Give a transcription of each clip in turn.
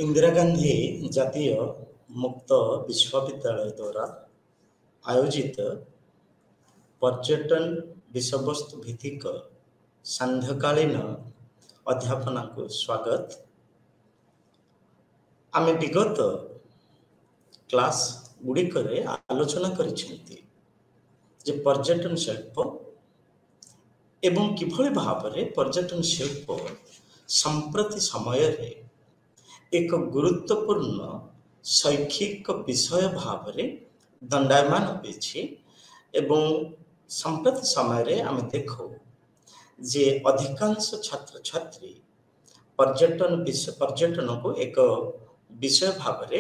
इंदिरा गांधी जातीय मुक्त विश्वविद्यालय द्वारा आयोजित पर्यटन विषयवस्तु भित्तिक सांध्यकालीन अध्यापना को स्वागत। आमे विगत क्लास गुड़िक आलोचना करिसेंती जे पर्यटन शिल्प एवं किभଳି भावरे पर्यटन शिल्प संप्रति समय रे एक गुरुत्वपूर्ण शैक्षिक विषय भावरे दंडायमान होइछि एवं संप्रति समय रे आमे देखो जे अधिकांश छात्र छात्री पर्यटन को एक विषय भावरे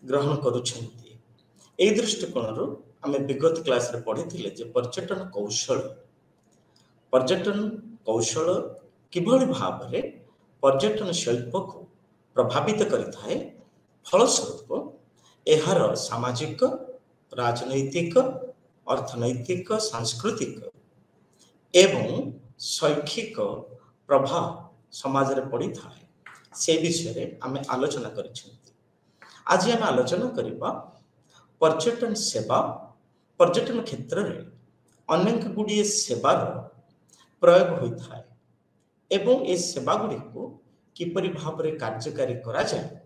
ग्रहण करुछंती। एई दृष्टिकोणरू आमे विगत क्लास रे पढ़िथिले जे पर्यटन कौशल किभଳି भावरे पर्यटन शिल्प को प्रभावित करिथाए। फलस्वरूप एहार सामाजिक, राजनैतिक, अर्थनैतिक, सांस्कृतिक एवं शैक्षिक प्रभाव समाज रे पड़ी थाए। से विषय रे आमे आलोचना करिसेंती। आज आमे आलोचना करिबा पर्यटन सेवा। पर्यटन क्षेत्र रे अनेक गुडी सेवार प्रयोग होइथाए एवं ए सेवा गुडी को किपरि भावरे कार्यकारी करा जाय।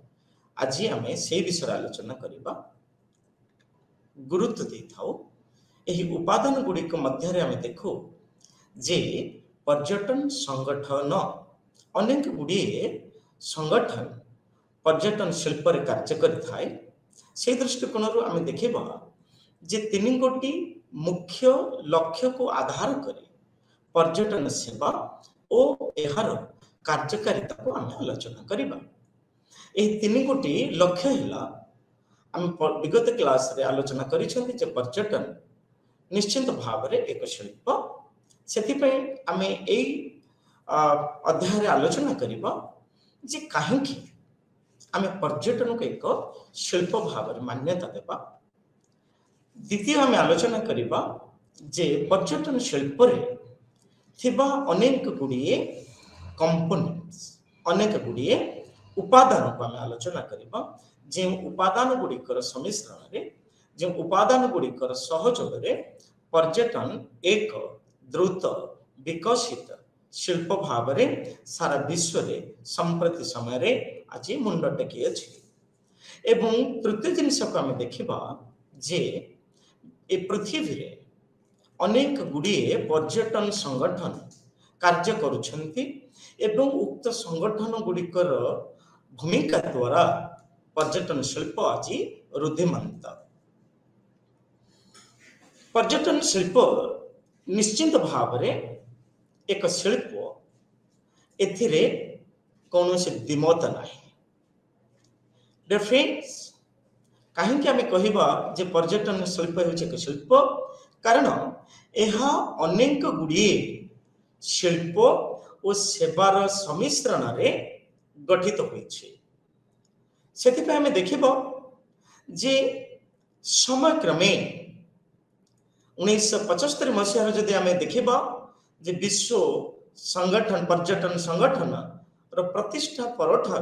आज आमे से विषय आलोचना करिबा। गुरुत्व देथाओ एही उपादान गुडी को मध्य रे आमे देखो जे पर्यटन संगठन अनेक गुडी संगठन पर्यटन शिल्प रे कार्य करिथाए। से दृष्टिकोणरू आमे देखिबा जे तीन गोटी मुख्य लक्ष्य को आधार करी पर्यटन सेवा ओ एहार कार्यकारिता को आमे आलोचना करिबा। एही तीन गोटी लक्ष्य हिला आमे विगत क्लास रे आलोचना करिसेंती जे पर्यटन निश्चित भाव रे एक शिल्प। सेति पय आमे एई अध्याय रे आलोचना करिबा जे काहेकि आमे पर्यटन को एक शिल्प भाव रे मान्यता देबा। द्वितीय आमे आलोचना करिबा जे पर्यटन शिल्प रे थिबा अनेक गुडिए कंपोनेंट्स, अनेक गुडिए उपादान को आमे आलोचना करिबा। जे उपादान गुडिकर सम्मिश्रण रे, जे उपादान गुडिकर सहयोग रे पर्यटन एक द्रुत विकसित शिल्प भाव रे सारा विश्व रे संप्रति समय रे आज मुंड टेकी अछि। एवं तृतीय जिनिस को आमे देखिबा जे ए पृथ्वी रे अनेक गुडिए पर्यटन संगठन कार्य करुछंती एवं उक्त संगठन गुडिकर भूमिका द्वारा पर्यटन शिल्प आज रुद्धिमंत। पर्यटन शिल्प निश्चित भाव रे एक शिल्प, एथिरे कौनसी द्विमत नाही। डिफरेंस काहेकि आमे कहिबा जे पर्यटन शिल्प होचे एक शिल्प कारण एहा अनेक गुडिए शिल्प और सेवार सम्मिश्रण रे गठित होइछे। सेति पे आमे देखिबो जे समय क्रमे 1975 मसीहा जदि आमे देखिबा जे विश्व संगठन पर्यटन संगठन रो प्रतिष्ठा परठा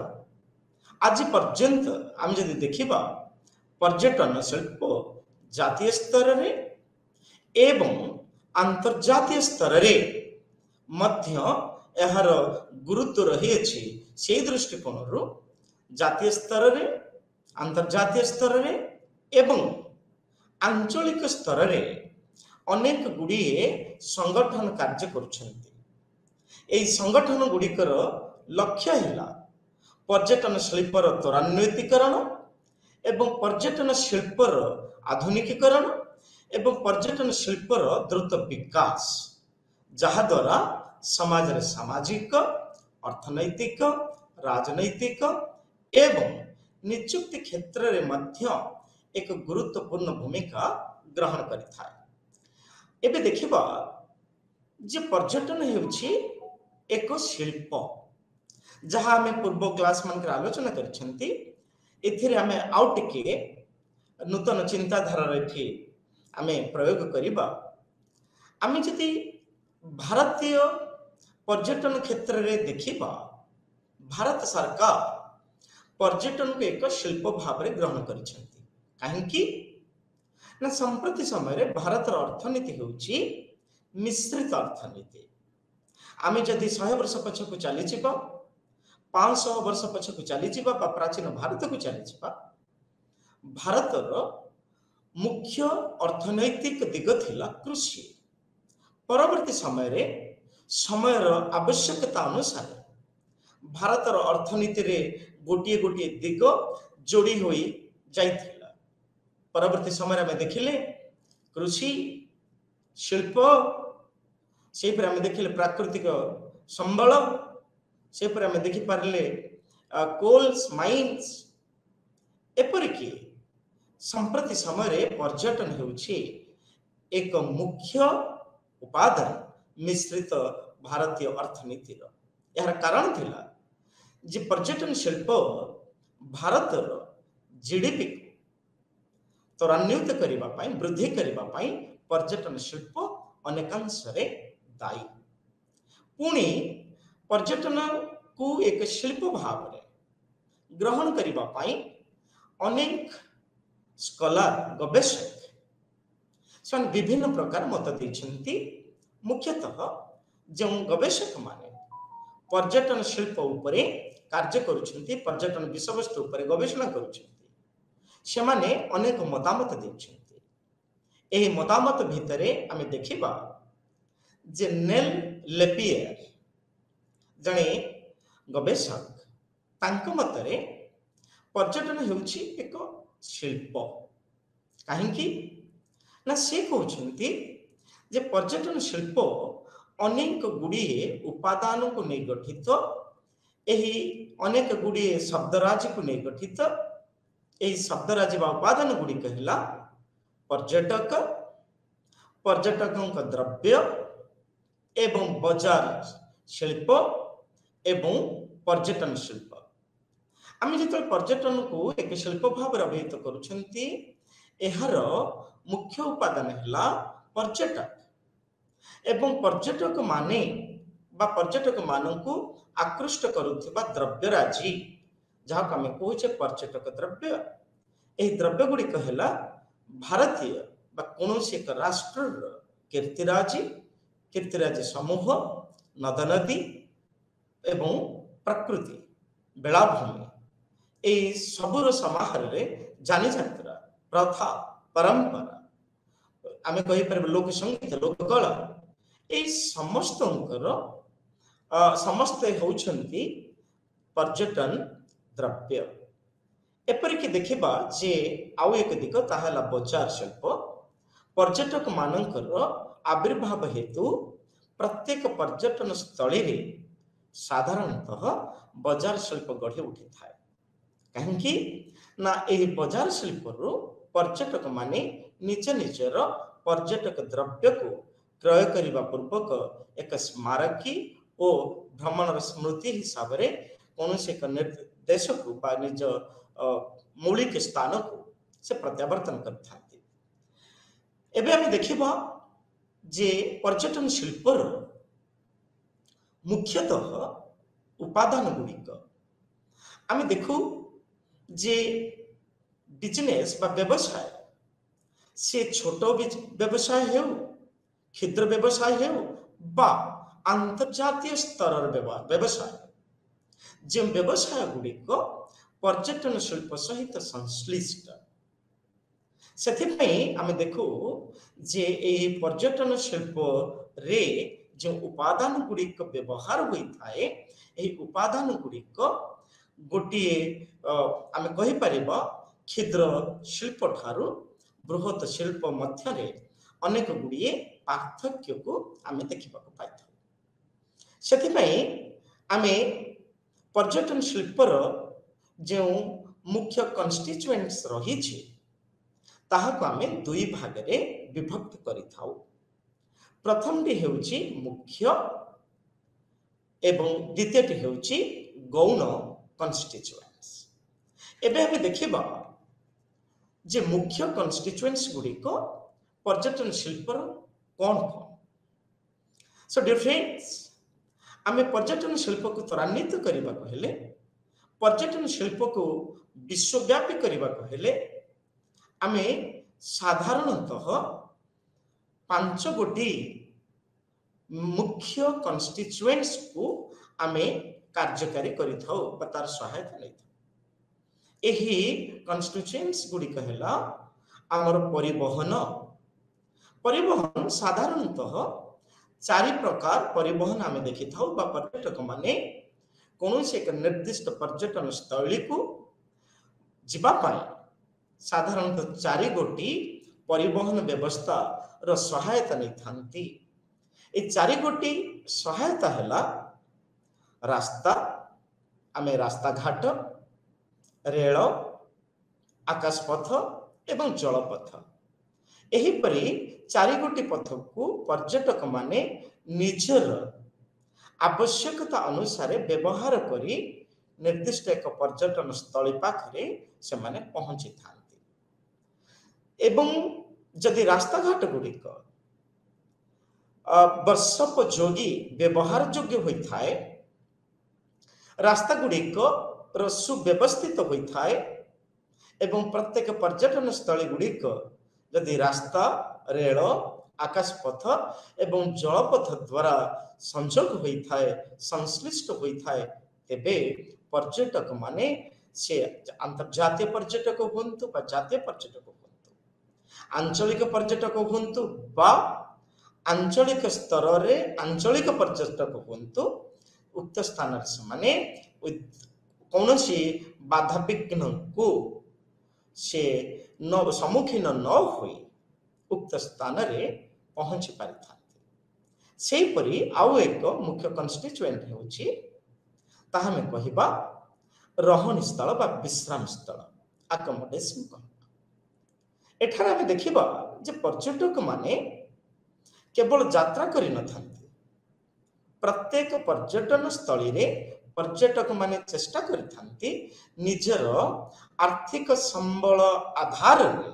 आज पर्यंत आमे जदि देखिबा पर्यटन शिल्प जातीय स्तर रे एवं अंतर्जातीय स्तर रे मध्य एहार गुरुत्व रही अछि। से दृष्टिकोणरू जातीय स्तर रे, अंतर्जातीय स्तर रे एवं आंचलिक स्तर रे अनेक गुडिए संगठन कार्य करुछंती। एई संगठन गुडिकर लक्ष्य हिला पर्यटन शिल्पर त्वरान्वितीकरण एवं पर्यटन शिल्पर आधुनिकीकरण एवं पर्यटन शिल्पर द्रुत विकास, जहा द्वारा समाज रे सामाजिक, अर्थनैतिक, राजनैतिक एवं नियुक्ति क्षेत्र रे मध्य एक गुरुत्वपूर्ण भूमिका ग्रहण करिथाए। एबे देखिबा जे पर्यटन हेउछि एक शिल्प, जहा हमें पूर्व क्लास मन आलोचना करिसेंती। एथिरे हमें आउ टिके नूतन चिंताधारा रे हमें प्रयोग करिबा। आमे जदि भारतीय पर्यटन क्षेत्र रे देखिबा, भारत सरकार पर्यटन को एक शिल्प भाव में ग्रहण करिसेंती। काहेकि ना संप्रति समय रे भारत अर्थनीति होउची मिश्रित अर्थनीति। आमे जदि 100 वर्ष पछकु चली जिबा 500 वर्ष पछकु चली जिबा बा प्राचीन भारत को चली जिबा भारतर मुख्य अर्थनैतिक दिग थिला कृषि। परवर्ती समय रे समयर आवश्यकता अनुसार भारतर अर्थनीति रे गोटिए गोटिए दिग जोड़ी होई जाइथिला। परवर्ती समय में देखिले कृषि शिल्प से पर आम देखिले प्राकृतिक संबल से पर आम देखि पारले कोल्स माइन्स एपरिकी संप्रति समय पर्यटन होउछि एक मुख्य उपादान मिश्रित भारतीय अर्थनीति यार कारण थिला जे पर्यटन शिल्प भारतर जीडीपी त्वरान्वित करिबा पई वृद्धि करिबा पई पर्यटन शिल्प अनेकांश रे दायी। पुणी पर्यटन को एक शिल्प भाव में ग्रहण करिबा पई अनेक स्कॉलर गवेषक से विभिन्न प्रकार मत देइछन्ति। मुख्यतः जो गवेषक माने पर्यटन शिल्प उपरे कार्य करुछन्ति पर्यटन विषयवस्तु उपरे गवेषणा करुछन्ति से माने अनेक मतामत देइछन्ति। एही मतामत भितरे आमे देखिबा जे नेल लेपियर जणे गवेषक तांक मतरे पर्यटन हेउछि एक शिल्प। काहेकि ना से कहउछन्ति जे पर्यटन शिल्प अनेक गुड़िए उपादान को नहीं गठित एही अनेक गुड़िए शब्दराजी को नहीं गठित एही शब्दराजी बा उपादान गुड़ी कहला पर्यटक पर्यटकों द्रव्य एवं बाजार शिल्प एवं पर्यटन शिल्प। आम जो पर्यटन को एक शिल्प भाव अभिहित करुछन्ति एहार मुख्य उपादान है पर्यटक एवं पर्यटक माने बा पर्यटक मानकु आकृष्ट करुथिबा द्रव्यराजी जहाँ आम कहे पर्यटक द्रव्य। यह द्रव्य गुड़ी कहला भारतीय बा कौनसी एक राष्ट्र कीर्तिराजी समूह नद नदी एवं प्रकृति बेलाभूमि यही सबुर समाहार रे जानी यात्रा प्रथा परंपरा आम कहीपर लोक संगीत लोक कला ये समस्त समस्ते होउछन्ति पर्यटन द्रव्य। एपरिक देखिबा जे आउ एक दिग ताहला बजार शिल्प। पर्यटक मानकर आविर्भाव हेतु प्रत्येक पर्यटन स्थली रे साधारणतः बजार शिल्प गढ़ी उठी थाए। कहीं ना यही बजार शिल्प पर्यटक माने निज निजर पर्यटक द्रव्य को क्रय करने पूर्वक एक स्मारकी और भ्रमण स्मृति हिसाब से कौन से एक निर्देश को बा निज मौलिक स्थान को से प्रत्यावर्तन करते। एबे हम देखिबा जे पर्यटन शिल्पर मुख्यतः उपादान गुड़िक आम देखू जे बिजनेस बा व्यवसाय से छोट व्यवसाय हो क्षुद्र व्यवसाय हो बा अंतर्जातीय स्तर व्यवसाय जो व्यवसाय गुड़िक पर्यटन शिल्प सहित संश्लिष्ट से आम देखू जे यही पर्यटन शिल्प रे जो उपादान गुड़िक व्यवहार होता है यही उपादान गुड़िक गोटे आम कहीपर क्षुद्र शिल्प ठारू बृहत शिल्प मध्य अनेक गुड़िए पार्थक्य को आम देखा पाई। से आम पर्यटन शिल्पर जो मुख्य कन्स्टिट्यूएंट्स रही ताहाको आमे दुई भाग रे विभक्त करि थाउ। प्रथम टी हेउची मुख्य एवं द्वितीय टी हेउची गौण कन्स्टिट्यूएंट्स। एबे हमें देखिबा जे मुख्य कन्स्टिट्यूएंट्स गुडी को पर्यटन शिल्पर कौन कौन सो डिफरेंस आमे पर्यटन शिल्प को त्वरान्वित करबा हेले पर्यटन शिल्प को विश्वव्यापी करने को हेले आमे साधारणतः 5 गोटी मुख्य कन्स्टिट्युएंट्स को आमे कार्यकारी करिथाउ बा तार सहायता नहीं एही कन्स्टिट्युएंट्स गुडी कहला आमर परिवहन परिवहन साधारणतः 4 प्रकार परिवहन आमे देखि थाउ बा पर्यटक माने कौनसी एक निर्दिष्ट पर्यटन स्थली को जीवा पाए साधारणतः 4 गोटी परिवहन व्यवस्था रो सहायता नहीं थांती ए 4 गोटी सहायता हैला रास्ता आमे रास्ता घाट रेल आकाशपथ एवं जलपथ एही परी 4 गोटी पथ को पर्यटक माने निजर आवश्यकता अनुसार व्यवहार करी निर्दिष्ट एक पर्यटन स्थली पाखरे से माने पहुंची थांती एवं जदि रास्ता घाट गुड़िक वर्षोपयोगी व्यवहार योग्य होता है रास्ता गुड़िक सुव्यवस्थित होता है एवं प्रत्येक पर्यटन स्थली गुड़िक जदि रास्ता रेल आकाशपथ एवं जलपथ द्वारा संजोग होता है संश्लिष्ट होता है तेबे पर्यटक माने से अंतर्जातीय पर्यटक हुंतु बा जातीय पर्यटक हुंतु आंचलिक पर्यटक हुंतु बा आंचलिक स्तर रे आंचलिक पर्यटक हुंतु उक्त स्थान से माने कौनसी बाधा विघ्न को से न सम्मुखीन न होई उक्त स्थान रे पहुंची पारि थांती सेही परी आउ एक मुख्य कन्स्टिट्युएंट होची ताहा में कहिबा रहन स्थल बा विश्राम स्थल अकोमोडेशन कहबा एठार हम देखिबा जे पर्यटक माने केवल यात्रा करि न थांती प्रत्येक पर्यटन स्थली रे पर्यटक माने चेष्टा करि थांती निजर आर्थिक संबल आधार रे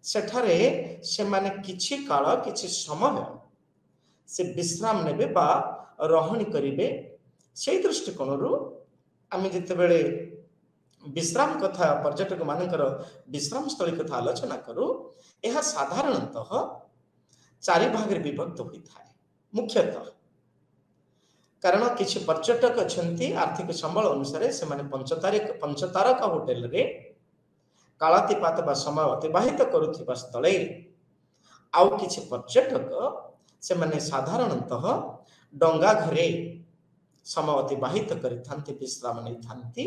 सेठारे से माने किछि काल किछि समय से विश्राम नेबे बा रहणी करिवे से दृष्टिकोण रु आमे जते बेले विश्राम कथा पर्यटक मानकर विश्राम स्थली कथा आलोचना करू यह साधारणतः 4 भाग रे विभक्त होता है मुख्यतः कारण किछि पर्यटक अछंती आर्थिक संबल अनुसार से माने पंचतारका होटल रे कालातिपात बा समय अतिबाहित करुथिबा स्थले आउ किछि पर्यटक से माने साधारणतः डंगा घरे समय अतिबाहित करिथांती विश्राम नै थांती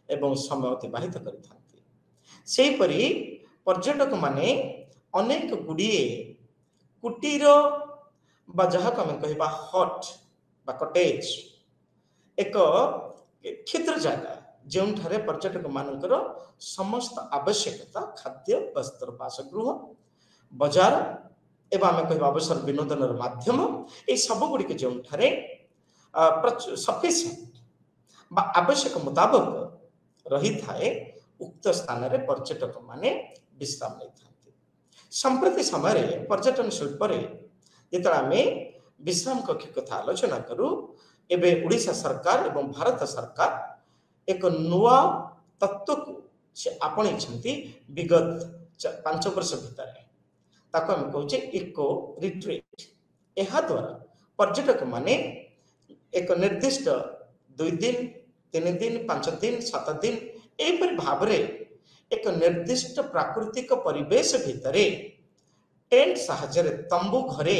एवं समय अतिबाहित करिथांती सेही परी पर्यटक माने अनेक गुडिए कुटीर बा जहा को हम कहिबा हट बा कटेज एक क्षेत्र जगह जोंठारे पर्यटक मानकर समस्त आवश्यकता खाद्य वस्त्र बासगृह बाजार एवं आम कह अवसर विनोदन माध्यम ये सब गुड़िक जोंठारे सफिशिएंट बा आवश्यक मुताबक रही थाए उक्त स्थान रे पर्यटक माने विश्राम नहीं थांती संप्रति समय पर्यटन शिल्प रे जेतरा आमे विश्राम कक्ष कथा आलोचना करू एबे उड़ीसा सरकार एवं भारत सरकार एक नुआ तत्व को से आपणी विगत 5 वर्ष भीतर ताको हम कहूचे इको रिट्रीट एहा द्वारा पर्यटक माने एक निर्दिष्ट 2 दिन 3 दिन 5 दिन 7 दिन एपर भाबरे एक निर्दिष्ट प्राकृतिक परिवेश भितरे टेंट साहाଯ୍ୟରେ तंबू घरे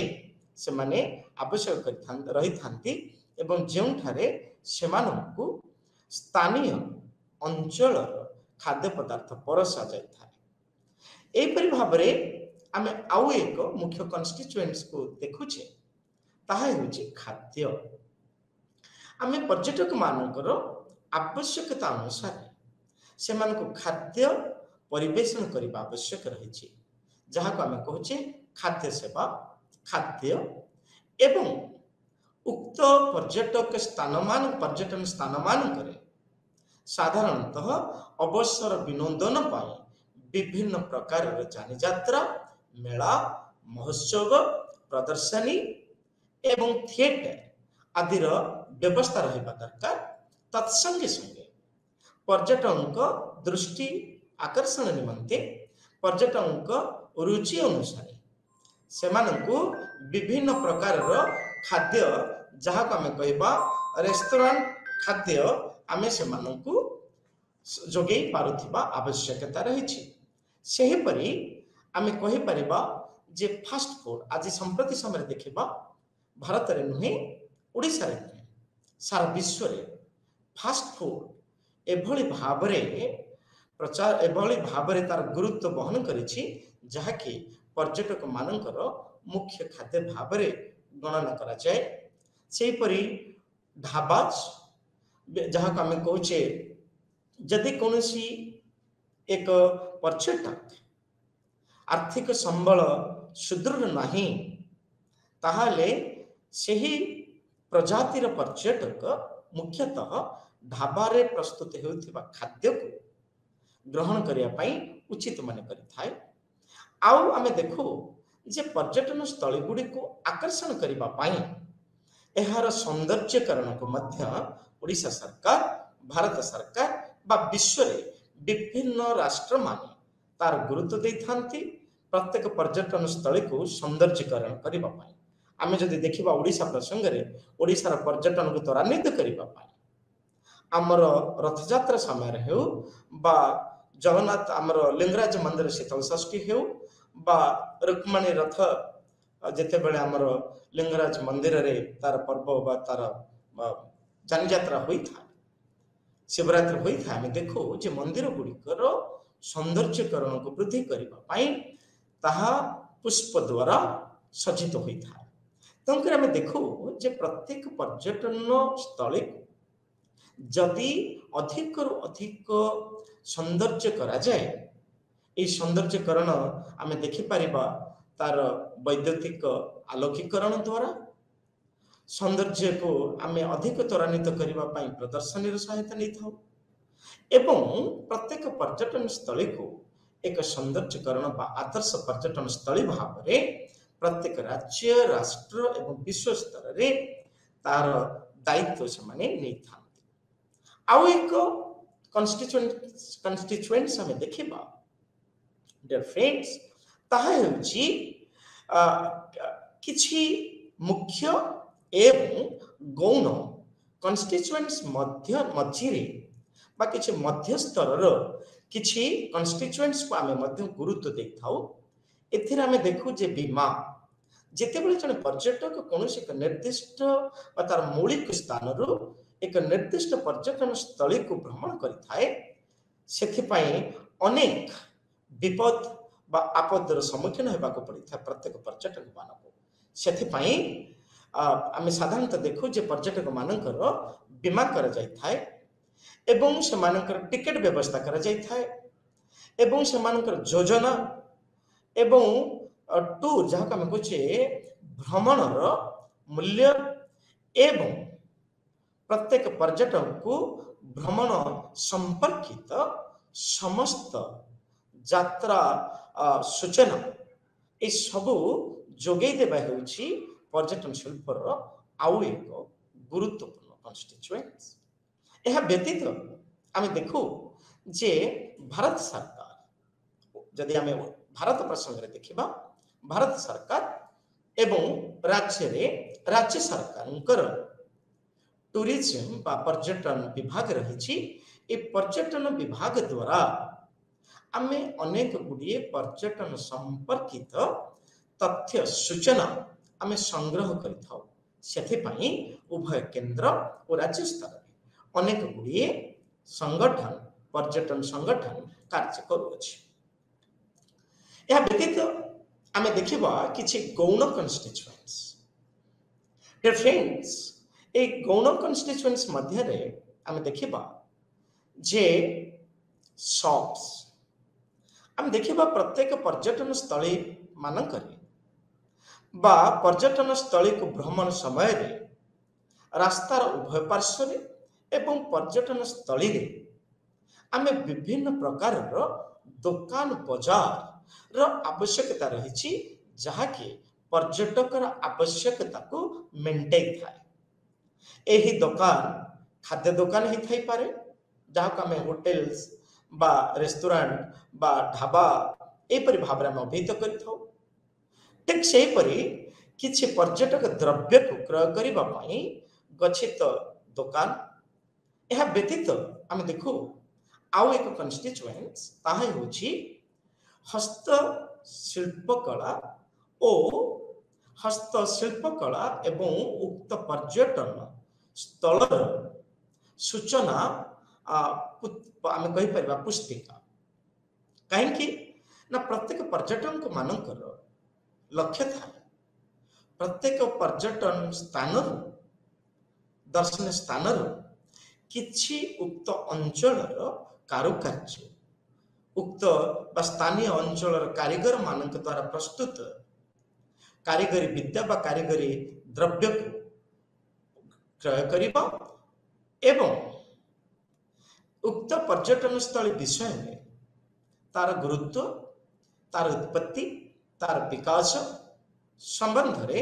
से माने आवश्यक रही थांती एवं जोंठारे सेमानंकु स्थानीय अंचल खाद्य पदार्थ परसा जाय थाए एपरि भाबरे आमे आउ एक मुख्य कन्स्टिट्युएंट्स को देखुचे ताहा होची खाद्य आमे पर्यटक मानकर आवश्यकता अनुसार सेमानकु खाद्य परिवेषण करबा आवश्यक रही जहाँ को आमे कहूचे खाद्य सेवा खाद्य एवं उक्त पर्यटन स्थान मानकरे साधारणतः अवसर विनोदन पाई विभिन्न प्रकार जानी यात्रा मेला महोत्सव प्रदर्शनी एवं थिएटर आदि व्यवस्था रहिबा दरकार तत्संगे संगे पर्यटक दृष्टि आकर्षण निमंते पर्यटक रुचि अनुसार से विभिन्न प्रकार खाद्य जहाँ को आम कह रेस्टोरेंट खाद्य आम से जोगे पारुथिबा आवश्यकता रही। सेहीपरि आम कहीपर जे फास्ट फूड आज संप्रति समय देखा भारत में नुहे ओडिशा रे नुहे सारा विश्व रे फास्ट फूड एभली भावरे प्रचार एभली भावरे तार गुरुत्व बहन करिछि जहाँकि पर्यटक मानकर मुख्य खाद्य भावरे गणना करा जाए। सेहीपरि ढाबाज जहाँ को आम कहचे जदि कौनसी एक पर्यटक आर्थिक संबल सुदृढ़ नहीं ताहले सही प्रजातिर पर्यटक मुख्यतः ढाबारे प्रस्तुत होउथिबा खाद्य को ग्रहण करिया पई उचित मन करिथाय। आउ आमे देखो जे पर्यटन स्थली गुडी को आकर्षण करिबा पई एहार सौंदर्यकरण को मध्य ओडिशा सरकार भारत सरकार बा विश्व रे विभिन्न राष्ट्र माने तार गुरुत्व दे थांती प्रत्येक पर्यटन स्थली को सौंदर्यकरण करिबा पई। आमे जदि देखिबा ओडिशा प्रसंग रे ओडिशा रा पर्यटन को त्वरान्वित करिबा पई आमर रथ यात्रा समय हेउ बा जगन्नाथ आमर लिंगराज मंदिर शीतल षष्ठी हेउ बा रुक्मणी रथ जेते बेले आमर लिंगराज मंदिर रे तार पर्व बा तार जानी यात्रा होई था शिवरात्रि होई था आमे देखो जे मंदिर गुड़िकर सौंदर्यकरण को वृद्धि करिबा पई ताहा पुष्प द्वारा सज्जित होई था। तंकर आमे देखो जे प्रत्येक पर्यटन स्थली जदि अधिक रु अधिक सौंदर्य करा जाए ये सौंदर्यकरण आमे देखि परिबा तार वैद्युतिक आलोकीकरण द्वारा सौंदर्य को आमे अधिक त्वरान्वित करिबा पई प्रदर्शनी सहायता नहीं था एवं प्रत्येक पर्यटन स्थली को एक सौंदर्यकरण बा आदर्श पर्यटन स्थली भाव रे प्रत्येक राज्य राष्ट्र एवं विश्व स्तर रे तार दायित्व से माने नहीं था। आउ एक कन्स्टिट्युएंट्स हमें देखिबा डियर फ्रेंड्स ताहा हेउची किछि मुख्य एवं गौण कन्स्टिट्युएंट्स मध्य मझिरे बा किछि मध्य स्तर किछि कन्स्टिट्युएंट्स को आमे मध्य गुरुत्व दे थाउ। एथिरे आमे देखु जे बीमा जेते बेले जने पर्यटक कोनोसी एक निर्दिष्ट बा तार मौलिक स्थान रो एक निर्दिष्ट पर्यटन स्थली को भ्रमण करिथाए सेथिपाई अनेक विपद बा आपदर सम्मुखीन हेबा को पड़िथा प्रत्येक पर्यटक मानको। सेथिपाई आमे साधारणतः देखु जे पर्यटक मानकर बीमा कर जाय थाए एवं से मानकर टिकट व्यवस्था कर जाय थाए एवं से मानकर योजना एवं टूर जहाँ आम कहे भ्रमणर मूल्य एवं प्रत्येक पर्यटक को भ्रमण संपर्कित समस्त यात्रा सूचना ये सबू जोगे देबा हेउछि पर्यटन शिल्पर आउ एक गुरुत्वपूर्ण कन्स्टिट्युएंट्स। यह व्यतीत आम देखू जे भारत सरकार जदि आम भारत प्रसंग में देखा भारत सरकार एवं राज्य सरकार टूरिज्म बा पर्यटन विभाग रही पर्यटन विभाग द्वारा आम अनेक गुड़िए पर्यटन संपर्कित तथ्य सूचना आम संग्रह करें उभय केंद्र और राज्य स्तर में अनेक गुड़िए संगठन पर्यटन संगठन कार्य करुअछि। यह व्यतीत आम देखा किसी गौण कन्स्टिट्युएंट्स डियर फ्रेंड्स ए गौण कन्स्टिट्युएंट्स मध्य आम देखा जे शॉप्स आम देखा प्रत्येक पर्यटन स्थली मानकरे बा पर्यटन स्थली को भ्रमण समय रे रास्तार उभय पार्श्व एवं पर्यटन स्थली रे आमे विभिन्न प्रकार दुकान बाजार आवश्यकता रही जहाँकि पर्यटकर आवश्यकता को मेंटेन थाए। एही दुकान खाद्य दुकान ही थाई पारे जहाँ को आम होटेल्स बा रेस्टोरेंट बा ढाबा एपरी भाव में अभिहित कर ठीक से किसी पर्यटक द्रव्य को क्रय करने गच्छित दुकान यह व्यतीत आम देखू आउ एक कन्स्टिट्यूएंट्स ताहा होछि हस्तशिल्पकला और हस्तशिल्पकला एवं उक्त पर्यटन स्थल सूचना आम कहीपर पुस्तिका कहीं ना प्रत्येक पर्यटन मानकर लक्ष्य था प्रत्येक पर्यटन स्थान दर्शन स्थान किछि उक्त अंचल कारुकार्य उक्त स्थानीय अंचल कारीगर मान द्वारा प्रस्तुत कारीगरी विद्या बा कारीगरी द्रव्य को क्रय करिबा एवं उक्त पर्यटन स्थल विषय में तार गुरुत्व तार उत्पत्ति तार विकास संबंध रे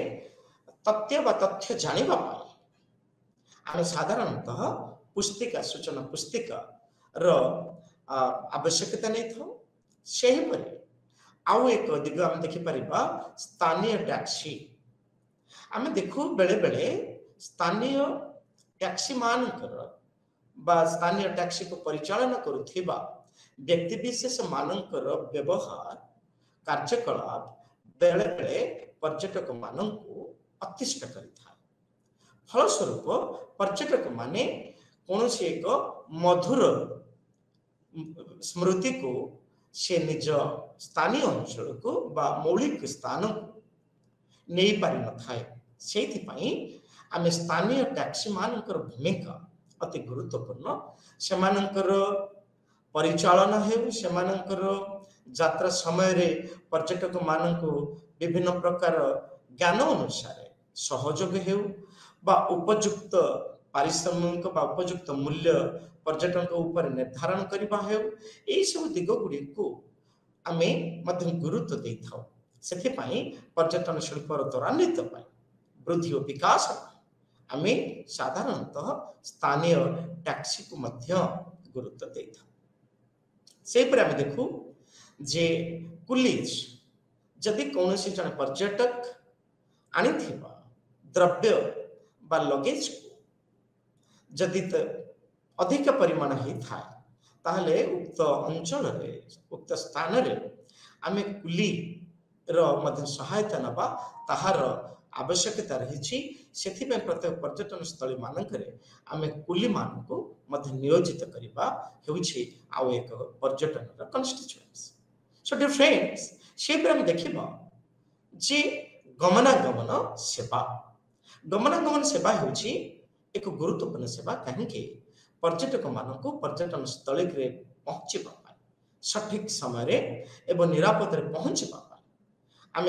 तथ्य जानिबा आम साधारणतः पुस्तिका सूचना पुस्तिका रो आवश्यकता नहीं था सेहीपरि आउ एक दिग आम देखिपर स्थानीय टैक्सी आम देखू बेले बेले स्थानीय टैक्सी मानकर बा स्थानीय टैक्सी को परिचालन करुथिबा व्यक्ति विशेष मानकर व्यवहार कार्यकलाप बेले बेले पर्यटक मानू अतिष्ट करिथा फलस्वरूप पर्यटक माने कौन से एक मधुर स्मृति को से निज स्थानीय अंचल को बा मौलिक स्थान को नहीं पारि न थाए सेथिपाई आमे स्थानीय टैक्सी मानकर भूमिका अति गुरुत्वपूर्ण से मानकर परिचालन हेउ से मानकर यात्रा समय रे पर्यटक मानक विभिन्न प्रकार ज्ञान अनुसार सहयोग हेउ बा उपयुक्त पारिश्रमिक बा उपयुक्त मूल्य पर्यटन ऊपर निर्धारण करबा हेउ एई सब दिग गुडी को आमे मध्य गुरुत्व देई थाउ सेथिपाई पर्यटन शिल्पर त्वरान्वित पाई वृद्धि और विकास आमे साधारणतः स्थानीय टैक्सी को मध्य गुरुत्व देई थाउ सेपरि आमे देखू जे कुलीज जदि कौन से जन पर्यटक आनी द्रव्य बा लगेज को जदि अधिक परिमाण ही था ताहले उक्त अंचल रे उक्त स्थान रे आमे कुली रो मध्य सहायता नबा ताहार आवश्यकता रही सेथिपे प्रत्येक पर्यटन स्थली मानकरे आमे कुली मान को मध्य नियोजित करबा हेउछि आउ एक पर्यटन रो कन्स्टिट्यूएंट्स सो डियर फ्रेंड्स से पर हम देखिबा जे गमनागमन सेवा हेउछि एक गुरुत्वपूर्ण सेवा कहीं पर्यटक मानक पर्यटन स्थली पहुँचवा सठिक समय एवं निरापद पहुँचवा आम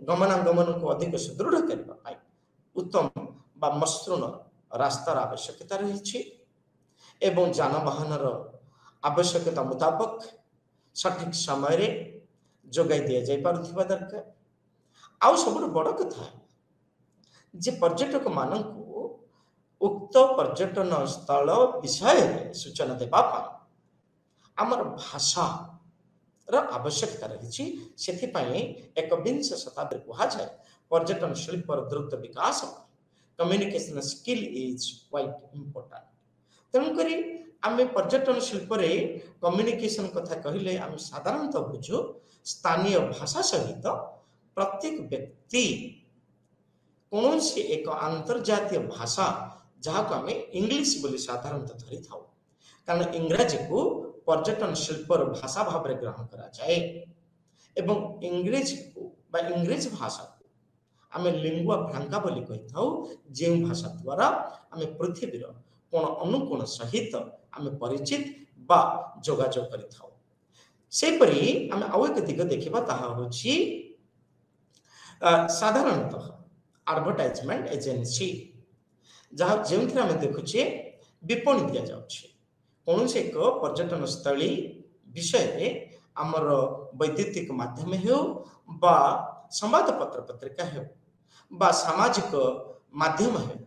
गमनागमन को अधिक सुदृढ़ करने उत्तम बा मसृण रास्तार आवश्यकता रही एवं जानवाहन आवश्यकता मुताबक सठिक समय जोगाई दि जापा दरकार आउ सब बड़ कथा जे पर्यटक मानक उक्त पर्यटन स्थल विषय सूचना देवा आमर भाषा आवश्यकता रही एकविंश शताब्दी कहा जाए पर्यटन शिल्पर द्रुत विकास communication skill is quite important तेणुक आम पर्यटन शिल्प कम्युनिकेशन कथा कहले आम साधारणतः बुझु स्थानीय भाषा सहित प्रत्येक व्यक्ति कौन से एक अंतर्जातीय भाषा जहाँ को आम इंग्लिश बोली साधारणतः धरी था कारण इंग्राजी को पर्यटन शिल्पर भाषा भाव में ग्रहण करा जाए एवं इंग्रेजी को बा इंग्रेज भाषा को आम लिंगुआ फ्रांका बोली कही था जो भाषा द्वारा आम पृथ्वीर कोण अनुकोण सहित आम परिचित बा जोगाजोग करि थाउ सेपरि आम आउ एक दिग देखिबा ताहा होछि साधारणतः एडवर्टाइजमेंट एजेंसी जहाँ जो आम देखुचे विपणी दि जाउछि कौन से एक पर्यटन स्थली विषय आमर वैद्युतिक माध्यम हो बा संवाद पत्र पत्रिका हो बा सामाजिक माध्यम हो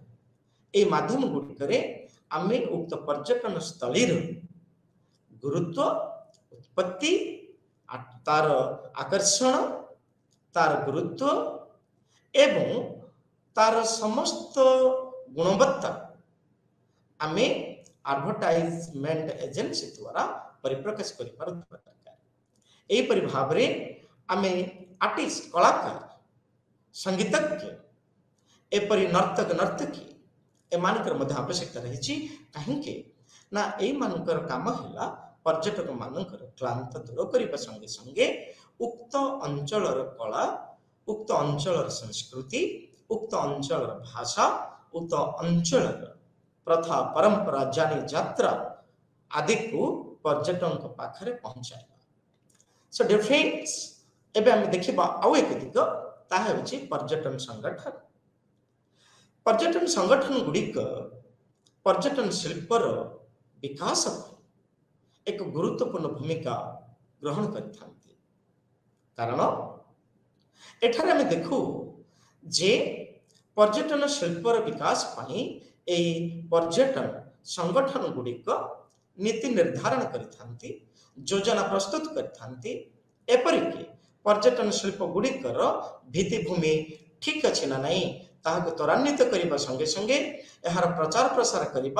ये माध्यम गुड़िक आम उक्त पर्यटन स्थली गुरुत्व, उत्पत्ति, तार आकर्षण, तार गुरुत्व एवं तार समस्त गुणवत्ता आमे एडवर्टाइजमेंट एजेंसी द्वारा परिप्रकाश कर दरकार। एहीपरि भाव आमे आर्टिस्ट, कलाकार, संगीतज्ञ, एपरि नर्तक नर्तकी एमानकर मध्य आवश्यकता रही। कहीं ना एमानकर काम है पर्यटक मानकर क्लांत दूर करने संगे संगे उक्त अंचल कला, उक्त अंचल संस्कृति, उक्त अंचल भाषा, उक्त अंचल प्रथा परंपरा जानी यात्रा आदि को पर्यटन पाखरे पहुंचाइबा। सो डियर फ्रेंड्स, एबे हम देखिबा आउ एक दिग ताहा होछि पर्यटन संगठन। पर्यटन संगठन गुड़िक पर्यटन शिल्पर विकास एक गुरुत्वपूर्ण भूमिका ग्रहण करथांती। कारण एठारे हमें देखू जे पर्यटन शिल्पर विकास पाई ए पर्यटन संगठन गुड़िक नीति निर्धारण करथांती, योजना प्रस्तुत करथांती, एपरिक पर्यटन शिल्प गुड़िकर भित्तिभूमि ठीक अच्छे ना नहीं ताहाको त्वरान्वित करने संगे संगे यार प्रचार प्रसार करने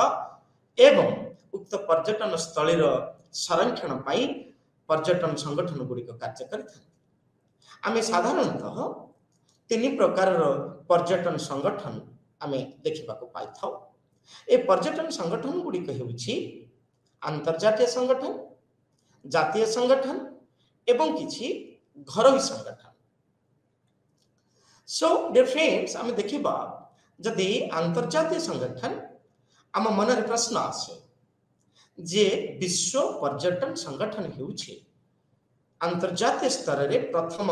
एवं उक्त पर्यटन स्थलीर संरक्षण पाई पर्यटन संगठन गुड़िक कार्य करथांती। आमे साधारणतः तीन प्रकार पर्यटन संगठन आमे देखा पाई था। ए पर्यटन संगठन गुड़िक होछि अंतर्जातीय संगठन, जातीय संगठन एवं किछि घरोई संगठन। सो डियर फ्रेंड्स, आमे देखिबा जदि अंतर्जातीय संगठन आम मन रे प्रश्न आसे जे विश्व पर्यटन संगठन होछि अंतर्जातीय स्तर रे प्रथम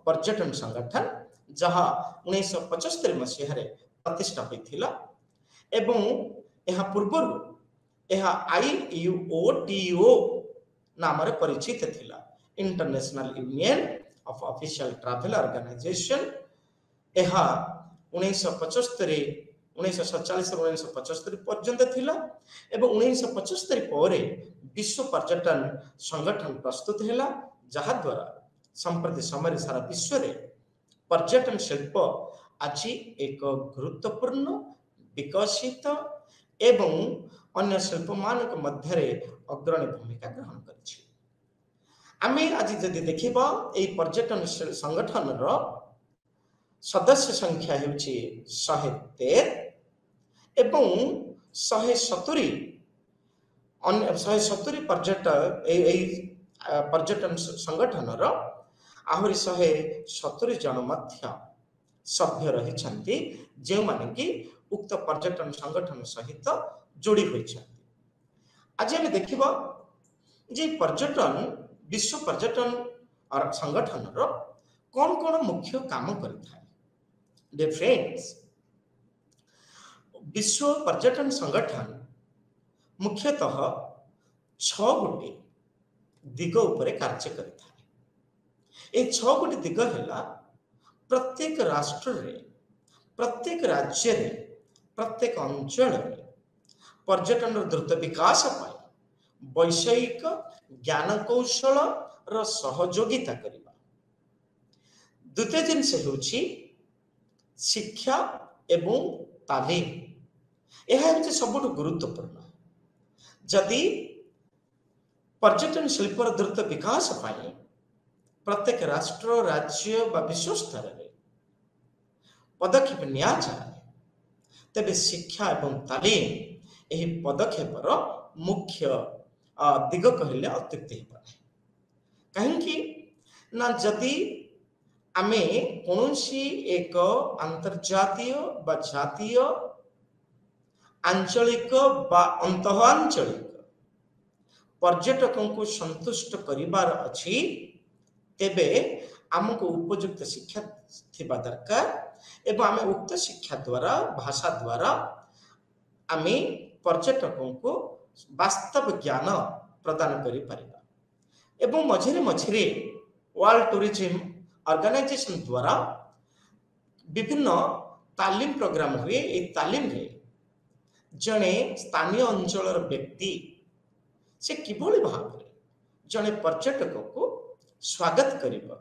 पर्यटन संगठन जहाँ 1975 मसीह प्रतिष्ठा होइथिला एवं यह पूर्वर यह IUOTO नाम रे परिचित थिला, international union of official travel organisation. यह 1947 1975 पर्यंत थिला एवं 1975 पर विश्व पर्यटन संगठन प्रस्तुत हैला, जहा द्वारा संप्रति समय सारा विश्व रे पर्यटन शिल्प आज एक गुरुत्वपूर्ण विकसित एवं अन्य शिल्प मानक मध्य अग्रणी भूमिका ग्रहण करिछि। आमे आज जदि देखिबा ए पर्यटन संगठन रो सदस्य संख्या होछि 113 एवं 170 पर्यटन संगठन रो आहुरी 170 जन मध्य सभ्य रही जो माने कि उक्त पर्यटन संगठन सहित जोड़ी होती। आज हम देखिबा जे पर्यटन विश्व पर्यटन और संगठन रो कौन कौन मुख्य काम करता है। डियर फ्रेंड्स, विश्व पर्यटन संगठन मुख्यतः 6 गोटी दिग उपरे कार्य करता है। ये 6 गोटी दिग है प्रत्येक राष्ट्र रे, प्रत्येक राज्य रे, प्रत्येक अंचल रे पर्यटन द्रुत विकास पाई वैषयिक ज्ञान कौशल रो सहयोगिता करिबा। द्वितीय जिनस होछि शिक्षा एवं तालीम। यह होछि सबुठ गुरुत्वपूर्ण। जदि पर्यटन शिल्प द्रुत विकास पाई प्रत्येक राष्ट्र, राज्य व विश्व स्तर रे पदक्षेप निया जाए तेबे शिक्षा एवं तालीम यही पदक्षेपर मुख्य दिग कहले अत्युक्ति हेबा। कहीं ना जदि आमे कौनसी एक अंतर्जातीय व जातीय आंचलिक व अंतःआंचलिक पर्यटकों को संतुष्ट करिबार अछि तेबे आमको उपयुक्त शिक्षा थिबा दरकार एवं आमे उक्त शिक्षा द्वारा, भाषा द्वारा आमे पर्यटकों को वास्तव ज्ञान प्रदान करि परिबा। एवं मझिरे मझिरे वर्ल्ड टूरिज्म ऑर्गेनाइजेशन द्वारा विभिन्न तालीम प्रोग्राम हुए। ए तालीम रे जने स्थानीय अंचल व्यक्ति से किभଳି भाबरे जने पर्यटक को स्वागत करिबो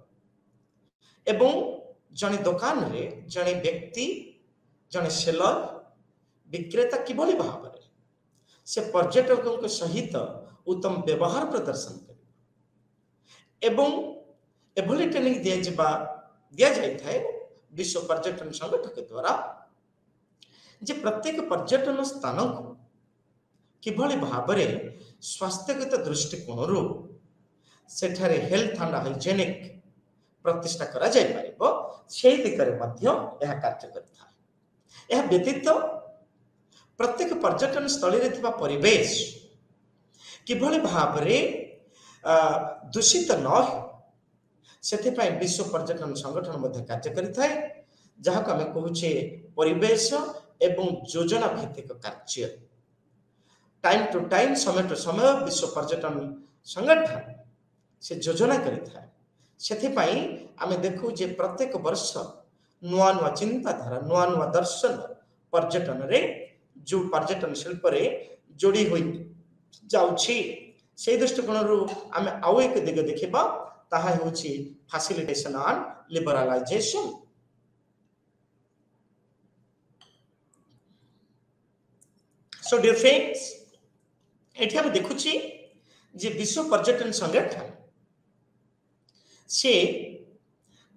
एवं जने दुकान रे जने व्यक्ति जने सेलर विक्रेता किभଳି भाबरे से पर्यटकों के सहित उत्तम व्यवहार प्रदर्शन करे एवं एभली ट्रेनिंग दिया जाए थे विश्व पर्यटन संगठन के द्वारा जे प्रत्येक पर्यटन स्थान को किभଳି भाबरे स्वास्थ्यगत दृष्टिकोण सेठारे हेल्थ एंड हाइजेनिक प्रतिष्ठा करा जाय परिबो से दिगरे मध्य यह कार्य करता है। यह व्यतीत प्रत्येक पर्यटन स्थली रे थिबा परिवेश किभଳି भाबरे दूषित न हो सेथिपाई विश्व पर्यटन संगठन मध्य कार्य करिथाय जहा को हमें कहूचे परिवेश एवं योजना भित्तिक कार्य। टाइम टू टाइम समय टू समय विश्व पर्यटन संगठन से योजना करिथाय सेथिपाई आमे देखु जे प्रत्येक वर्ष नुआ नुआ चिंताधारा नुआ नुआ दर्शन पर्यटन रे जो पर्यटन शिल्प रे जोड़ी होई जाउछि से दृष्टिकोण रु आमे आउ एक दिग देखिबा ताहा होछि facilitation and liberalisation. So dear friends एठी हम देखुछि जे विश्व पर्यटन संगठन से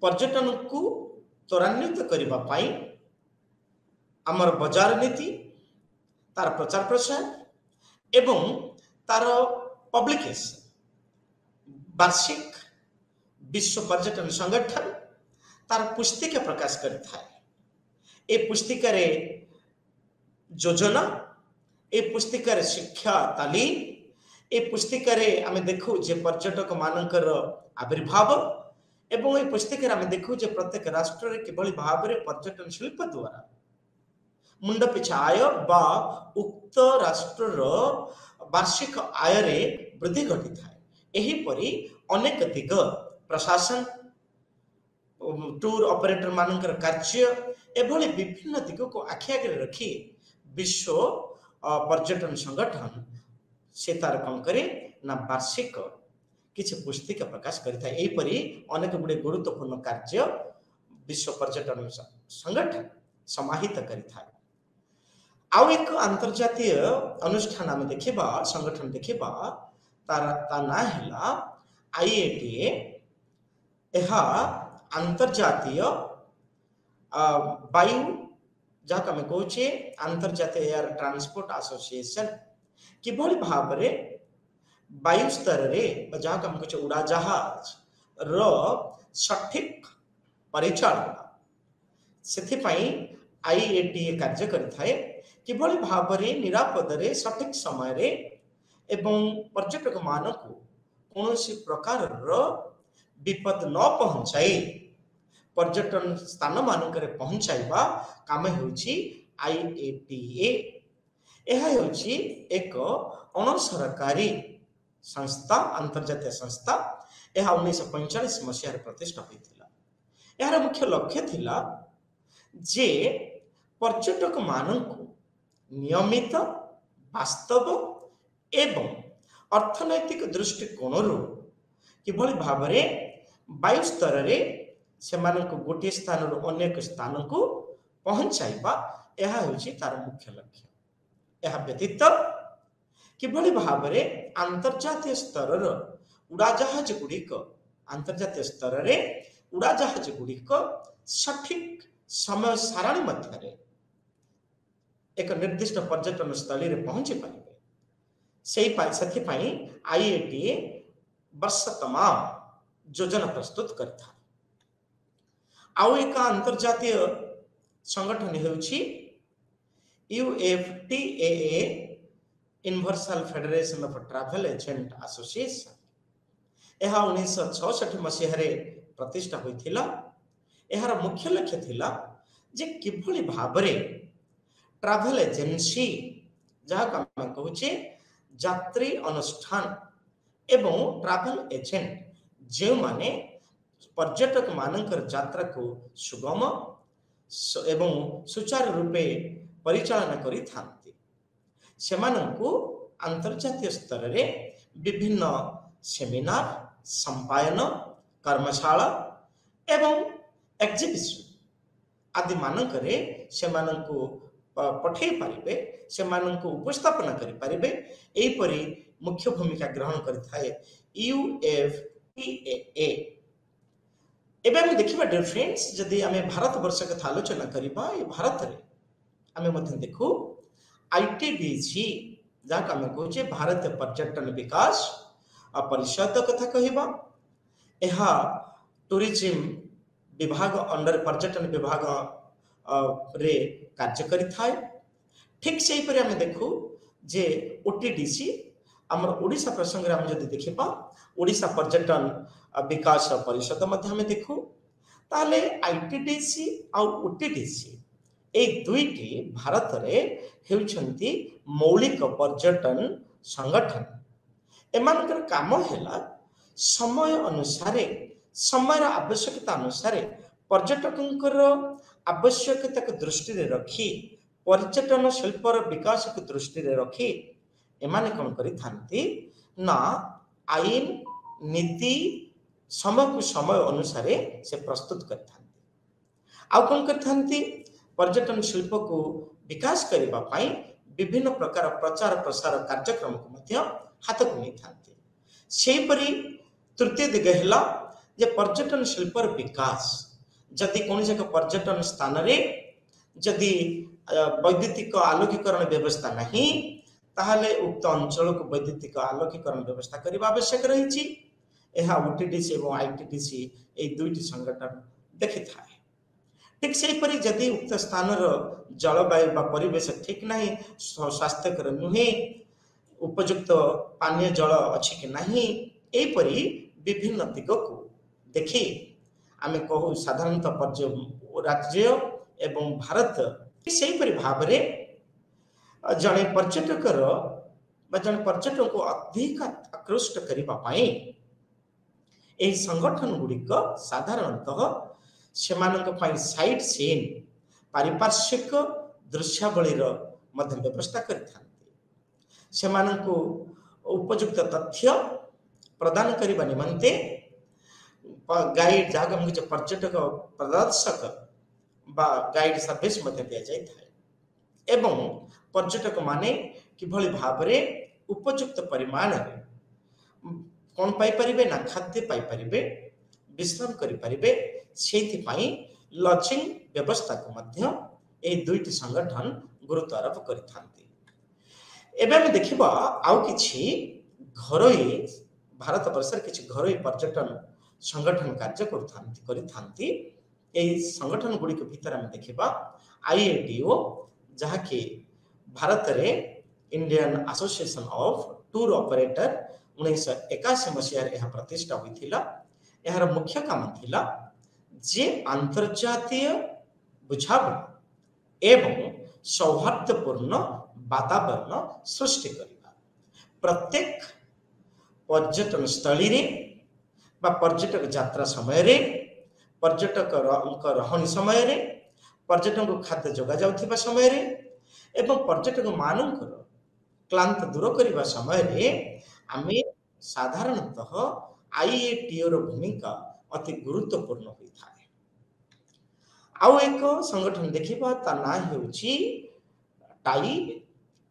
पर्यटन को त्वरान्वित करबा पाई हमर बाजार नीति तार प्रचार प्रसार एवं तार पब्लिकेशन वार्षिक विश्व पर्यटन संगठन तार पुस्तिका प्रकाश करता है। ए पुस्तिका रे योजना ए पुस्तिका रे शिक्षा तालीम ए पुस्तिका रे आमे देखु जे पर्यटक मानकर आविर्भाव एवं ए पुस्तिका रे आमे देखु जे प्रत्येक राष्ट्र रे किभଳି भाबरे पर्यटन शिल्प द्वारा मुंड पिछा आय बा उक्त राष्ट्र रो वार्षिक आय रे वृद्धि घटी थाए। एही परी अनेक दिग प्रशासन टूर ऑपरेटर मानकर कार्य एभली विभिन्न दिग को आखि आगे रखी विश्व पर्यटन संगठन से तार कौन करे ना वार्षिक किसी पुस्तिका प्रकाश करता है। एही परी अनेक गुड़े गुरुत्वपूर्ण कार्य विश्व पर्यटन संगठन समाहित करता है। आउ एक अंतर्जातीय अनुष्ठान आम देखा संगठन देखा ता ना है आईएटीए यह अंतर्जातीय वायु जहाँ आम कहे अंतर्जातीय एयर ट्रांसपोर्ट एसोसिएशन किभଳି भाबरे वायु स्तर रे जहाँ आम कहे उड़ाजहाज रो सठिक परिचालन से आईएटीए कार्य करिथाए किभଳି भाबरे निरापद रे सठिक समय रे एवं पर्यटक मानक कौनसी प्रकार रो विपद न पहुंचाई पर्यटन स्थान मानक रे पहुंचाइबा काम होछि आईएटीए। यह होछि एक अणसरकारी संस्था अंतर्जातीय संस्था। यह 1945 मसीह प्रतिष्ठा होइथिला। यार मुख्य लक्ष्य थिला जे पर्यटक मानक नियमित वास्तव एवं अर्थनैतिक दृष्टिकोण किभଳି भाबरे वायु स्तर रे सेमानक गोटे स्थान रो अन्य एक स्थान को पहुंचाइबा यह होछि तार मुख्य लक्ष्य। यह व्यतीत किभଳି भाबरे अंतर्जातीय स्तर रो उड़ाजहाज गुड़िक अंतर्जातीय स्तर रे उड़ाजहाज गुड़िक सठिक समय सारणी मध्य एक निर्दिष्ट पर्यटन स्थली रे पहुंची पारिबे से आईएटीए वर्ष तमाम योजना प्रस्तुत करता। आउ एक अंतर्जातीय संगठन होछि UFTAA universal federation of travel agent association. यह 1966 मसीह रे प्रतिष्ठा होइथिला। यार मुख्य लक्ष्य थिला जे किभଳି भाबरे ट्रैवल एजेंसी जहाँ आम कहे यात्री अनुष्ठान एवं ट्रैवल एजेंट जो माने पर्यटक मानकर यात्रा को सुगम एवं सुचारू रूपे परिचालन करि थांती सेमानंकु अंतर्जातीय स्तर रे विभिन्न सेमिनार संपायन कर्मशाला एवं एग्जिबिशन आदि मानकरे सेमानंकु पठेई पारिबे सेमानंकु उपस्थापन करि पारिबे एपरि मुख्य भूमिका ग्रहण करिथाए UFPAA। एबे हम देखिबा डियर फ्रेंड्स जदि आमे भारत वर्ष कथा आलोचना करिबा ए भारत रे आमे मध्य देखु ITDC जाक आमे कहूचे भारतीय पर्यटन विकास परिषद कथा कहिबा एहा टूरिज्म विभाग अंडर पर्यटन विभाग रे कार्य करि थाए। ठीक से ही आम देखू जे OTDC आम ओडिशा प्रसंग में जब देखा ओडिशा पर्यटन विकास परिषद मध्य देखू ताले ITDC आ OTDC ए दुईटी भारत रे हेउछंती मौलिक पर्यटन संगठन। एमानकर काम हैला समय अनुसार समय आवश्यकता अनुसार पर्यटकंकर आवश्यकता को दृष्टि रे रखी पर्यटन शिल्पर विकास को दृष्टि रे रखी एमाने कौन करि थांती ना आईन नीति समय को समय अनुसार से प्रस्तुत कर थांती आ कौन कर थांती पर्यटन शिल्प को विकास करबा पई विभिन्न प्रकार प्रचार प्रसार कार्यक्रम को मध्य हाथ को नहीं थांती। सेही परि तृतीय दिग हैला जे पर्यटन शिल्पर विकास जदि कौन एक पर्यटन स्थान रे जदि वैद्युतिक आलोकीकरण व्यवस्था नहीं ताहले उक्त अंचल को वैद्युतिक आलोकीकरण व्यवस्था करबा आवश्यक रही। यह OTDC एवं ITDC ए दुईटी संगठन देखि थाए। ठीक से परि जदि उक्त स्थान जलवायु बा परिवेश ठीक नहीं स्वास्थ्यकर नुहे उपयुक्त पानीय जल अच्छी कि नहीं एपरी विभिन्न दिग को देखी आमे कहू साधारणतः राज्य एवं भारत से भाव जड़े पर्यटकर जड़े पर्यटक को अधिक आकृष्ट करने यही संगठन गुड़िक साधारणतः से साइट सीन पारिपार्श्विक दृश्यावलीर मध्य व्यवस्था करते उपयुक्त तथ्य प्रदान करने निमंते गाइड जहाँ मुझे पर्यटक प्रदर्शक बा गाइड सर्विस मध्य दि जाए एवं पर्यटक माने किभली भाव उपयुक्त परिमाण कौन पाई परिबे ना खाद्य पाई परिबे विश्राम करि परिबे सेथिपाई लॉजिंग व्यवस्था को मध्य ए दुईटी संगठन गुरुत्व आरोप करिथांती। एबे हम देखिबा आउ किछि घरोई भारत वर्ष किछि घरोई पर्यटन संगठन कार्य करिथांती। एही संगठन गुडी के भीतर हम देखिबा IATO जहा कि भारत रे Indian association of tour operator 1981 मसीह यह प्रतिष्ठा होइथिला। यार मुख्य काम थिला जे अंतर्जातीय बुझावना एवं सौहार्दपूर्ण वातावरण सृष्टि करना प्रत्येक पर्यटन स्थली रे बा पर्यटक यात्रा समय रे पर्यटक रहनी समय रे पर्यटक को खाद्य जोगा जाउथिबा समय रे एवं पर्यटक मानकर क्लांत दूर करने समय रे आमे साधारणतः IATO रो भूमिका अति गुरुत्वपूर्ण होता है। आउ एक संगठन देखिबा ता ना हेउची टाई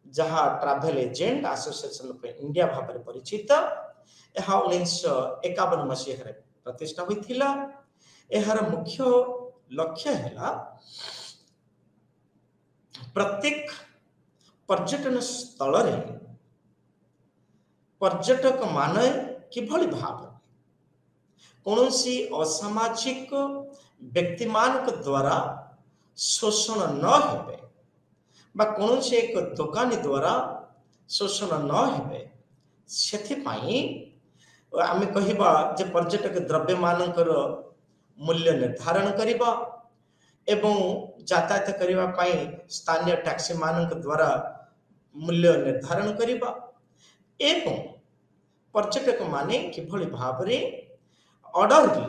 जहाँ travel agent association of India भाव में परिचित। यह 1951 मसीह प्रतिष्ठा होइथिला। एहार मुख्य लक्ष्य है प्रत्येक पर्यटन स्थल रे पर्यटक माने किभली भाव कौनसी असामाजिक व्यक्ति मान द्वारा शोषण न हेबे बा कौनसी एक दुकानी द्वारा शोषण न हेबे सेथिपाई आमे कहिबा जे पर्यटक द्रव्य मानकर मूल्य निर्धारण करिबा एवं यातायात करबा पई स्थानीय टैक्सी मानक द्वारा मूल्य निर्धारण करिबा एवं पर्यटक माने किभली भाव रे ऑर्डरली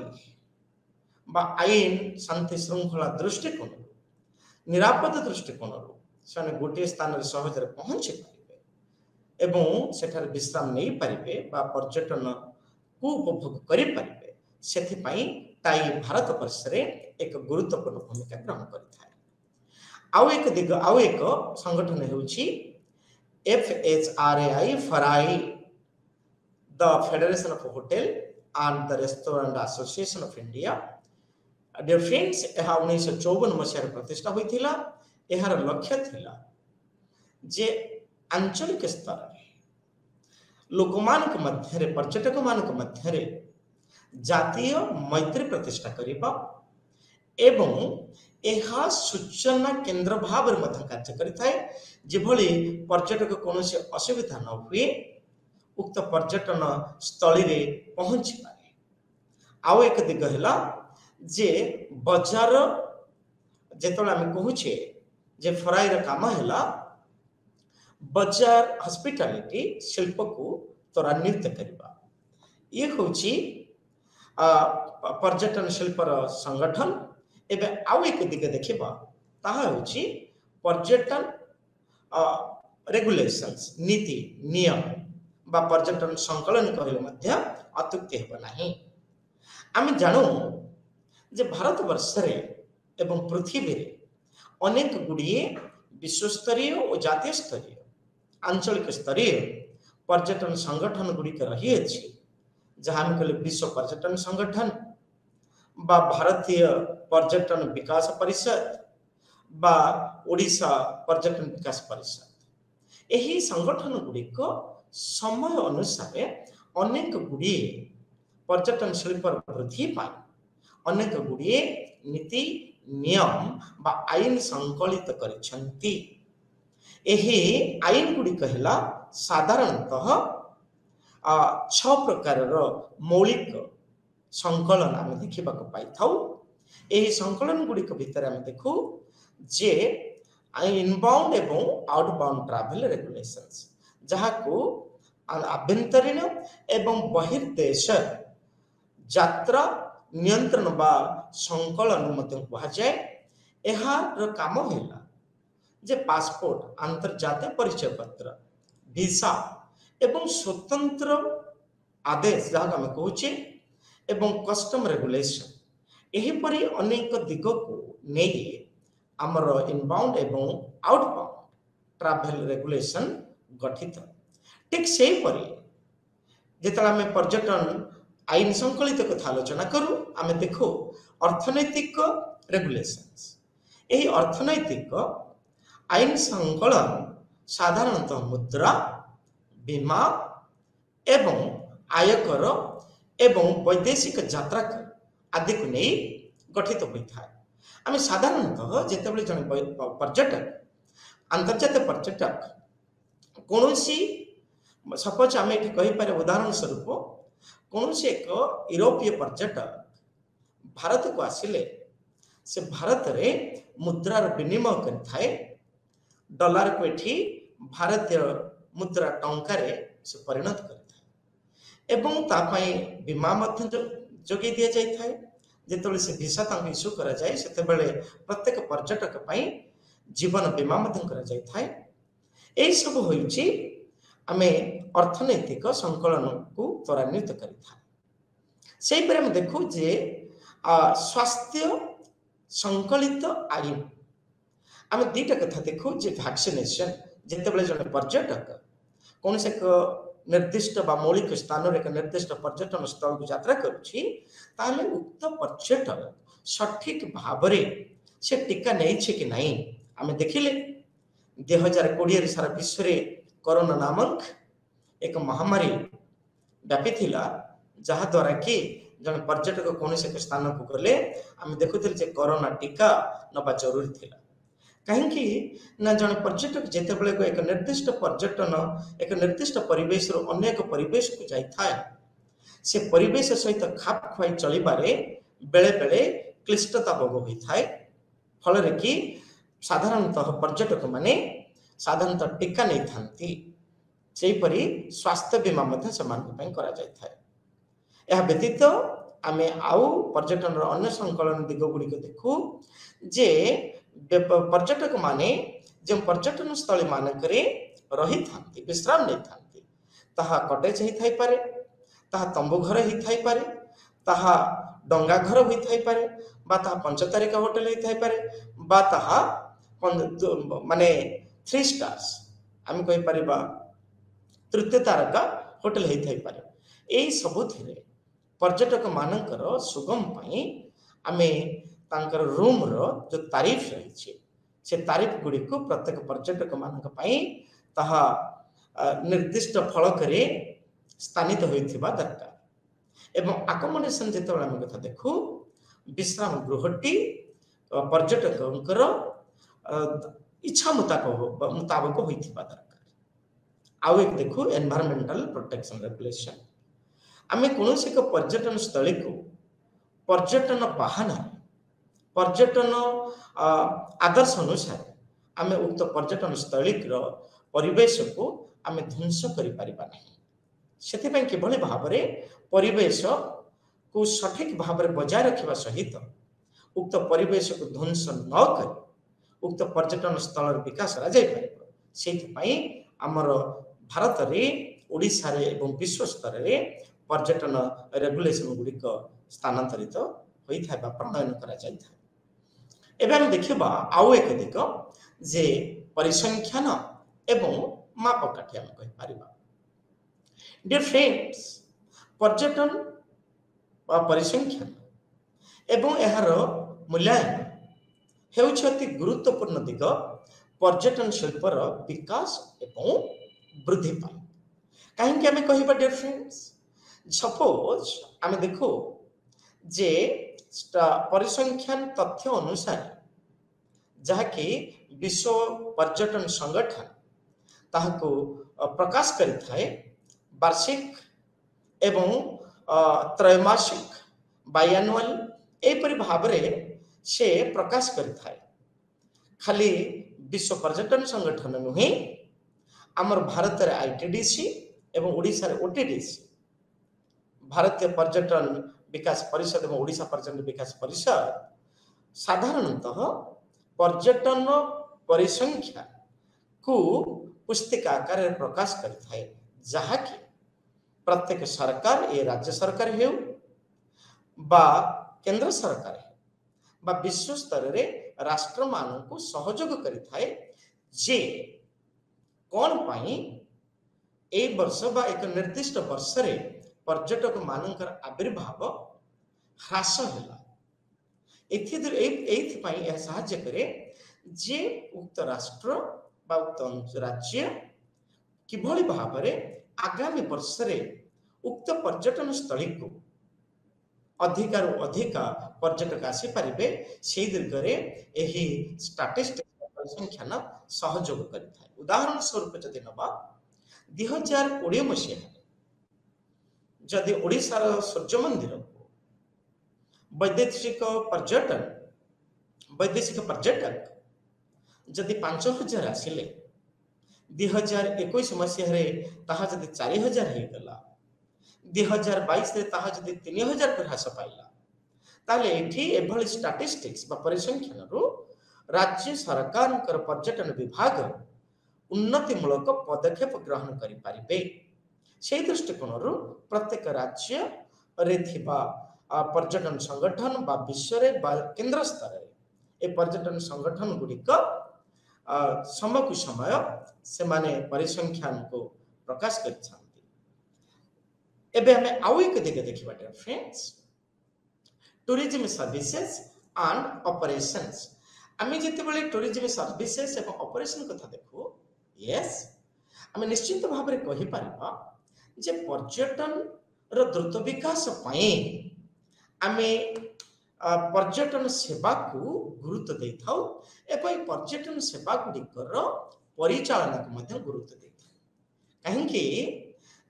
बा आईन शांति श्रृंखला दृष्टिकोण निरापद दृष्टिकोण से गोटे स्थान रे सहज रे पहुंची पारिबे ଏବଂ ସେଠାରେ ବିଶ୍ରାମ ନେଇପାରିବେ ବା ପର୍ଯ୍ୟଟନକୁ ଉପଭୋଗ କରିପାରିବେ, ସେଥିପାଇଁ ତାଇ ଭାରତ ବର୍ଷରେ ଏକ ଗୁରୁତ୍ୱପୂର୍ଣ୍ଣ ଭୂମିକା ଗ୍ରହଣ କରିଥାଏ। ଆଉ ଏକ ସଂଗଠନ ହେଉଛି FHRAI, ଫରାଇ, the federation of hotel and the restaurant association of India. Dear friends, ଏହା 1954 ମସିହାରେ ପ୍ରତିଷ୍ଠା ହୋଇଥିଲା। ଏହାର ଲକ୍ଷ୍ୟ ଥିଲା ଯେ ଆଞ୍ଚଳିକ ସ୍ତରରେ ଲୋକମାନଙ୍କ ମଧ୍ୟରେ, ପର୍ଯ୍ୟଟକମାନଙ୍କ ମଧ୍ୟରେ ଜାତୀୟ ମୈତ୍ରୀ ପ୍ରତିଷ୍ଠା କରିବା ଏବଂ ଏହା ସୂଚନା କେନ୍ଦ୍ର ଭାବରେ ମଧ୍ୟ କାର୍ଯ୍ୟ କରିଥାଏ, ଯେଭଳି ପର୍ଯ୍ୟଟକ କୌଣସି ଅସୁବିଧା ନ ହୁଏ, ଉକ୍ତ ପର୍ଯ୍ୟଟନ ସ୍ଥଳୀରେ ପହଞ୍ଚିପାରେ। ଆଉ ଏକ ଦିଗ ହେଲା ଯେ ବଜାର, ଯେତେବେଳେ ଆମେ କହୁଛେ ଯେ ଫରାଇର କାମ ହେଲା ବଜାର ହସ୍ପିଟାଲିଟି ଶିଳ୍ପକୁ ତ୍ୱରାନ୍ୱିତ କରିବା। ଇଏ ହେଉଛି ପର୍ଯ୍ୟଟନ ଶିଳ୍ପର ସଂଗଠନ। ଏବେ ଆଉ ଏକ ଦିଗ ଦେଖିବା, ତାହା ହେଉଛି ପର୍ଯ୍ୟଟନ ରେଗୁଲେସନ୍ସ, ନୀତି ନିୟମ ବା ପର୍ଯ୍ୟଟନ ସଂକଳନ କହିଲେ ମଧ୍ୟ ଅତ୍ୟୁକ୍ତି ହେବ ନାହିଁ। ଆମେ ଜାଣୁ ଯେ ଭାରତ ବର୍ଷରେ ଏବଂ ପୃଥିବୀରେ ଅନେକ ଗୁଡ଼ିଏ ବିଶ୍ୱସ୍ତରୀୟ ଓ ଜାତୀୟ ସ୍ତରୀୟ, ଆଞ୍ଚଳିକ ସ୍ତରୀୟ ପର୍ଯ୍ୟଟନ ସଂଗଠନ ଗୁଡ଼ିକ ରହିଅଛି, ଯାହା ଆମେ କହିଲେ ବିଶ୍ୱ ପର୍ଯ୍ୟଟନ ସଂଗଠନ ବା ଭାରତୀୟ ପର୍ଯ୍ୟଟନ ବିକାଶ ପରିଷଦ ବା ଓଡ଼ିଶା ପର୍ଯ୍ୟଟନ ବିକାଶ ପରିଷଦ। ଏହି ସଂଗଠନ ଗୁଡ଼ିକ ସମୟ ଅନୁସାରେ ଅନେକ ଗୁଡ଼ିଏ ପର୍ଯ୍ୟଟନ ଶିଳ୍ପର ବୃଦ୍ଧି ପାଇଁ ଅନେକ ଗୁଡ଼ିଏ ନୀତି ନିୟମ ବା ଆଇନ ସଂକଳିତ କରିଛନ୍ତି। ଏହି ଆଇନ ଗୁଡ଼ିକ ହେଲା ସାଧାରଣତଃ 6 ପ୍ରକାରର ମୌଳିକ ସଂକଳନ ଆମେ ଦେଖିବାକୁ ପାଇଥାଉ। ଏହି ସଂକଳନ ଗୁଡ଼ିକ ଭିତରେ ଆମେ ଦେଖୁ ଯେ ଇନବାଉଣ୍ଡ ଏବଂ ଆଉଟବାଉଣ୍ଡ ଟ୍ରାଭେଲ ରେଗୁଲେସନ୍ସ, ଯାହାକୁ ଆଭ୍ୟନ୍ତରୀଣ ଏବଂ ବହିର୍ଦେଶ ଯାତ୍ରା ନିୟନ୍ତ୍ରଣ ବା ସଂକଳନ ମଧ୍ୟ କୁହାଯାଏ। ଏହାର କାମ ହେଲା ଯେ ପାସପୋର୍ଟ, ଆନ୍ତର୍ଜାତୀୟ ପରିଚୟ ପତ୍ର, ଭିସା ଏବଂ ସ୍ୱତନ୍ତ୍ର ଆଦେଶ, ଯାହାକୁ ଆମେ କହୁଛେ, ଏବଂ କଷ୍ଟମ ରେଗୁଲେସନ, ଏହିପରି ଅନେକ ଦିଗକୁ ନେଇ ଆମର ଇନବାଉଣ୍ଡ ଏବଂ ଆଉଟବାଉଣ୍ଡ ଟ୍ରାଭେଲ ରେଗୁଲେସନ ଗଠିତ। ଠିକ୍ ସେହିପରି ଯେତେବେଳେ ଆମେ ପର୍ଯ୍ୟଟନ ଆଇନ ସଂକଳିତ କଥା ଆଲୋଚନା କରୁ, ଆମେ ଦେଖୁ ଅର୍ଥନୈତିକ ରେଗୁଲେସନ୍ସ। ଏହି ଅର୍ଥନୈତିକ ଆଇନ ସଂକଳନ ସାଧାରଣତଃ ମୁଦ୍ରା, ବୀମା ଏବଂ ଆୟକର ଏବଂ ବୈଦେଶିକ ଯାତ୍ରା ଆଦିକୁ ନେଇ ଗଠିତ ହୋଇଥାଏ। ଆମେ ସାଧାରଣତଃ ଯେତେବେଳେ ଜଣେ ପର୍ଯ୍ୟଟକ, ଆନ୍ତର୍ଜାତୀୟ ପର୍ଯ୍ୟଟକ କୌଣସି, ସପୋଜ ଆମେ ଏଠି କହିପାରିବା ଉଦାହରଣ ସ୍ୱରୂପ, କୌଣସି ଏକ ୟୁରୋପୀୟ ପର୍ଯ୍ୟଟକ ଭାରତକୁ ଆସିଲେ ସେ ଭାରତରେ ମୁଦ୍ରାର ବିନିମୟ କରିଥାଏ। ଡଲାରକୁ ଏଠି ଭାରତୀୟ ମୁଦ୍ରା ଟଙ୍କାରେ ସେ ପରିଣତ କରିଥାଏ ଏବଂ ତା ପାଇଁ ବୀମା ମଧ୍ୟ ଯୋଗାଇ ଦିଆଯାଇଥାଏ। ଯେତେବେଳେ ସେ ଭିସା ତାଙ୍କୁ ଇସ୍ୟୁ କରାଯାଏ, ସେତେବେଳେ ପ୍ରତ୍ୟେକ ପର୍ଯ୍ୟଟକ ପାଇଁ ଜୀବନ ବୀମା ମଧ୍ୟ କରାଯାଇଥାଏ। ଏହିସବୁ ହେଉଛି ଆମେ ଅର୍ଥନୈତିକ ସଂକଳନକୁ ତ୍ୱରାନ୍ୱିତ କରିଥାଏ। ସେହିପରି ଆମେ ଦେଖୁ ଯେ ସ୍ୱାସ୍ଥ୍ୟ ସଂକଳିତ ଆଇନ, ଆମେ ଦୁଇଟା କଥା ଦେଖୁ ଯେ ଭ୍ୟାକ୍ସିନେସନ, ଯେତେବେଳେ ଜଣେ ପର୍ଯ୍ୟଟକ କୌଣସି ଏକ ନିର୍ଦ୍ଦିଷ୍ଟ ବା ମୌଳିକ ସ୍ଥାନରେ ଏକ ନିର୍ଦ୍ଦିଷ୍ଟ ପର୍ଯ୍ୟଟନ ସ୍ଥଳକୁ ଯାତ୍ରା କରୁଛି, ତାହେଲେ ଉକ୍ତ ପର୍ଯ୍ୟଟକ ସଠିକ ଭାବରେ ସେ ଟୀକା ନେଇଛି କି ନାହିଁ ଆମେ ଦେଖିଲେ। 2020ରେ ସାରା ବିଶ୍ୱରେ କରୋନା ନାମକ ଏକ ମହାମାରୀ ବ୍ୟାପିଥିଲା, ଯାହାଦ୍ୱାରା କି ଜଣେ ପର୍ଯ୍ୟଟକ କୌଣସି ଏକ ସ୍ଥାନକୁ ଗଲେ ଆମେ ଦେଖୁଥିଲେ ଯେ କରୋନା ଟୀକା ନେବା ଜରୁରୀ ଥିଲା। କାହିଁକି ନା ଜଣେ ପର୍ଯ୍ୟଟକ ଯେତେବେଳେ ଏକ ନିର୍ଦ୍ଦିଷ୍ଟ ପର୍ଯ୍ୟଟନ, ଏକ ନିର୍ଦ୍ଦିଷ୍ଟ ପରିବେଶରୁ ଅନ୍ୟ ଏକ ପରିବେଶକୁ ଯାଇଥାଏ, ସେ ପରିବେଶ ସହିତ ଖାପ ଖୁଆଇ ଚଳିବାରେ ବେଳେବେଳେ କ୍ଲିଷ୍ଟତା ଭୋଗ ହୋଇଥାଏ। ଫଳରେ କି ସାଧାରଣତଃ ପର୍ଯ୍ୟଟକମାନେ ସାଧାରଣତଃ ଟୀକା ନେଇଥାନ୍ତି। ସେହିପରି ସ୍ୱାସ୍ଥ୍ୟ ବୀମା ମଧ୍ୟ ସେମାନଙ୍କ ପାଇଁ କରାଯାଇଥାଏ। ଏହା ବ୍ୟତୀତ ଆମେ ଆଉ ପର୍ଯ୍ୟଟନର ଅନ୍ୟ ସଂକଳନ ଦିଗ ଗୁଡ଼ିକ ଦେଖୁ ଯେ ପର୍ଯ୍ୟଟକମାନେ ଯେଉଁ ପର୍ଯ୍ୟଟନ ସ୍ଥଳୀ ମାନଙ୍କରେ रही थांती विश्राम नहीं थांती ताहा कटेज ही थाई पारे ताहा तंबू घर ही थाई पारे ताहा डंगा घर होई थाई पारे बा ताहा पंचतारिका होटल ही थाई पारे बा ताहा माने 3 स्टार्स आम कहि परिबा तृतीय तारका होटल होई थाई पारे एई सबुथिरे पर्यटक मानकर सुगम पई आमे तांकर रूम रो जो तारीफ रही से तारीफ गुड़ी को प्रत्येक पर्यटक मानक पई ताहा निर्दिष्ट फलक रे स्थानित होइथिबा दरकार एवं आकोमोडेशन जेतेबेला आमे कथा देखु विश्राम गृहटी पर्यटकंकर इच्छा मुताबक होइथिबा दरकार आउ एक देखु एनवायरमेंटल प्रोटेक्शन रेगुलेशन आमे कोनोसी एक पर्यटन स्थली को पर्यटन बहाना पर्यटन आदर्श अनुसार आमे उक्त पर्यटन स्थली परिवेश को आमे ध्वंस करि परिबा नहीं सेति पय किभली भाबरे परिवेश को सठिक भाबरे बजाय रखिबा सहित उक्त परिवेश को ध्वंस न कर उक्त पर्यटन स्थल विकास करा जाय परिबो सेति पय हमर भारत रे ओडिसा रे एवं विश्व स्तर रे पर्यटन रेगुलेशन गुडी को स्थानांतरित होई थाबा प्रणयन करा जाय था एबे हम देखिबा आउ एक दिक जे परिसंख्यान एवं मापकाठी हम कहि परिबा डियर फ्रेंड्स पर्यटन बा परिसंख्यान एवं एहार मूल्यांकन हेउछि अति गुरुत्वपूर्ण दिग पर्यटन शिल्पर विकास एवं वृद्धि पाई कहीं आम कह डियर फ्रेंड्स सपोज आम देखो जे परिसंख्यान तथ्य अनुसार जहाँकि विश्व पर्यटन संगठन ताहाको प्रकाश करिथाए वार्षिक एवं त्रैमासिक बायनुअल एपरि भाबरे से प्रकाश करिथाए खाली विश्व पर्यटन संगठन नुहे आमर भारत रे आईटीडीसी एवं ओडिसा रे ओटीडीसी भारतीय पर्यटन विकास परिषद एवं ओडिशा पर्यटन विकास परिषद साधारणतः पर्यटन परिसंख्या को पुस्तिका आकार रे प्रकाश करिथाए जहाँकि प्रत्येक सरकार ए राज्य सरकार हेउ बा केंद्र सरकार बा विश्व स्तर रे राष्ट्र मान को सहयोग करिथाए जे कौन पाई ए वर्ष बा एक निर्दिष्ट वर्ष रे पर्यटक मानकर आविर्भाव ह्रास होला एथि पई यह सहायता करे जे उक्त राष्ट्र बा उक्त राज्य किभली भाबरे आगामी वर्ष रे उक्त पर्यटन स्थली को अधिकार अधिक पर्यटक आसी पारिबे सेही दिगरे एही स्टैटिस्टिक्स परिसंख्यान सहयोग करिथाय उदाहरण स्वरूप जदि नबा 2020 मसीहा जदि ओडिसा सूर्य मंदिर को वैदेशिक पर्यटक जदि 5000 आसिले 2021 मसीह रे ताहा जदि 4000 हे गला 2022 रे ताहा जदि 3000 को ह्रास पाइला ताले एठी एभली स्टैटिस्टिक्स बा परिसंख्यान रो राज्य सरकार पर्यटन विभाग उन्नति मूलक पदक्षेप ग्रहण करि पारिबे से दृष्टिकोण प्रत्येक राज्य रे थिबा पर्यटन संगठन बा विश्व रे बा केंद्र स्तर रे ए पर्यटन संगठन गुडी को समय को समय से माने परिसंख्यान को प्रकाश करछांती एबे हमें आउ एक दिगे देखिबा dear friends tourism services and operations आमे जते बेले टूरिज्म सर्विसेज एवं ऑपरेशन कथा देखो यस आमे निश्चित भाव रे कहि परिबा जे पर्यटन रो द्रुत विकास पई आमे पर्यटन सेवा को गुरुत्व दे थाउ एवं पर्यटन सेवा गुड़िकर परिचालन को मध्य गुरुत्व दे था कहीं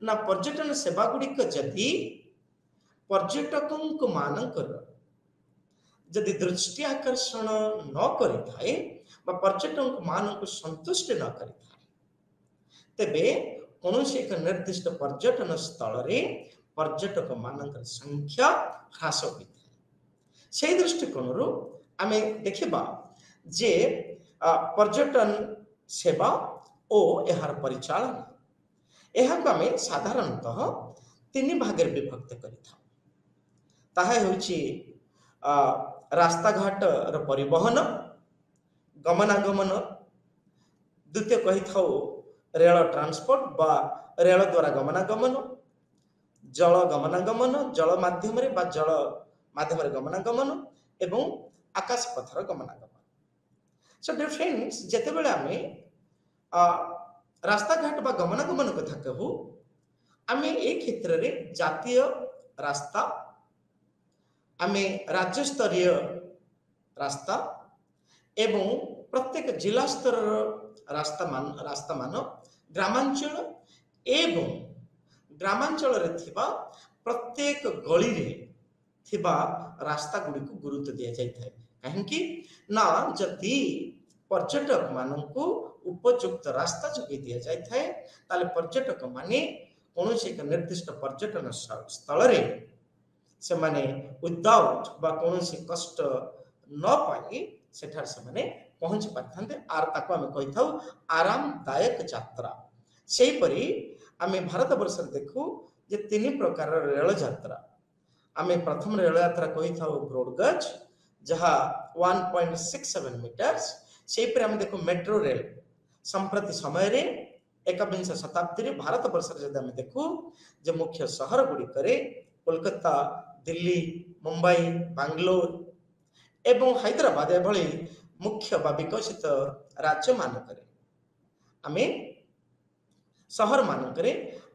ना पर्यटन सेवा गुड़िक जदि पर्यटकों मानकर जदि दृष्टि आकर्षण न करिथाए बा पर्यटक मान को संतुष्ट न करिथाए तेबे कौनसी एक निर्दिष्ट पर्यटन स्थल रे पर्यटक मानकर संख्या ह्रास होता है से दृष्टिकोण आमे देखिबा जे पर्यटन सेवा ଓ ଏହାର ପରିଚାଳନା ଏହାକୁ ଆମେ ସାଧାରଣତଃ ତିନି ଭାଗରେ ବିଭକ୍ତ କରିଥାଉ। ତାହା ହେଉଛି ରାସ୍ତାଘାଟର ପରିବହନ, ଗମନାଗମନ, ଦ୍ୱିତୀୟ କହିଥାଉ ରେଳ ଟ୍ରାନ୍ସପୋର୍ଟ ବା ରେଳ ଦ୍ୱାରା ଗମନାଗମନ, ଜଳ ଗମନାଗମନ, ଜଳ ମାଧ୍ୟମରେ ବା ଜଳ ମାଧ୍ୟମରେ ଗମନାଗମନ ଏବଂ ଆକାଶ ପଥର ଗମନାଗମନ। ସୋ ଡିୟର ଫ୍ରେଣ୍ଡସ୍, ଯେତେବେଳେ ଆମେ ରାସ୍ତାଘାଟ ବା ଗମନାଗମନ କଥା କହୁ, ଆମେ ଏ କ୍ଷେତ୍ରରେ ଜାତୀୟ ରାସ୍ତା, ଆମେ ରାଜ୍ୟସ୍ତରୀୟ ରାସ୍ତା ଏବଂ ପ୍ରତ୍ୟେକ ଜିଲ୍ଲା ସ୍ତରର ରାସ୍ତାମାନ, ଗ୍ରାମାଞ୍ଚଳ ଏବଂ ଗ୍ରାମାଞ୍ଚଳରେ ଥିବା ପ୍ରତ୍ୟେକ ଗଳିରେ ଥିବା ରାସ୍ତା ଗୁଡ଼ିକୁ ଗୁରୁତ୍ୱ ଦିଆଯାଇଥାଏ। କାହିଁକି ନା ଯଦି ପର୍ଯ୍ୟଟକ ମାନଙ୍କୁ ଉପଯୁକ୍ତ ରାସ୍ତା ଯୋଗାଇ ଦିଆଯାଇଥାଏ, ତାହେଲେ ପର୍ଯ୍ୟଟକ ମାନେ କୌଣସି ଏକ ନିର୍ଦ୍ଦିଷ୍ଟ ପର୍ଯ୍ୟଟନ ସ୍ଥଳରେ ସେମାନେ ୱିଦାଉଟ୍ ବା କୌଣସି କଷ୍ଟ ନ ପାଇ ସେଠାରେ ସେମାନେ ପହଞ୍ଚି ପାରିଥାନ୍ତେ। ଆର୍ ତାକୁ ଆମେ କହିଥାଉ ଆରାମଦାୟକ ଯାତ୍ରା। ସେହିପରି ଆମେ ଭାରତ ବର୍ଷରେ ଦେଖୁ ଯେ ତିନି ପ୍ରକାରର ରେଳ ଯାତ୍ରା। ଆମେ ପ୍ରଥମ ରେଳ ଯାତ୍ରା କହିଥାଉ ବ୍ରୋଡଗେଜ୍, ଯାହା 1.67 ମିଟର୍ସ। ସେହିପରି ଆମେ ଦେଖୁ ମେଟ୍ରୋ ରେଳ। ସମ୍ପ୍ରତି ସମୟରେ ଏକବିଂଶ ଶତାବ୍ଦୀରେ ଭାରତ ବର୍ଷରେ ଯଦି ଆମେ ଦେଖୁ ଯେ ମୁଖ୍ୟ ସହର ଗୁଡ଼ିକରେ କୋଲକାତା, ଦିଲ୍ଲୀ, ମୁମ୍ବାଇ, ବାଙ୍ଗାଲୋର ଏବଂ ହାଇଦ୍ରାବାଦ ଏଭଳି ମୁଖ୍ୟ ବା ବିକଶିତ ରାଜ୍ୟମାନଙ୍କରେ ଆମେ ସହରମାନଙ୍କରେ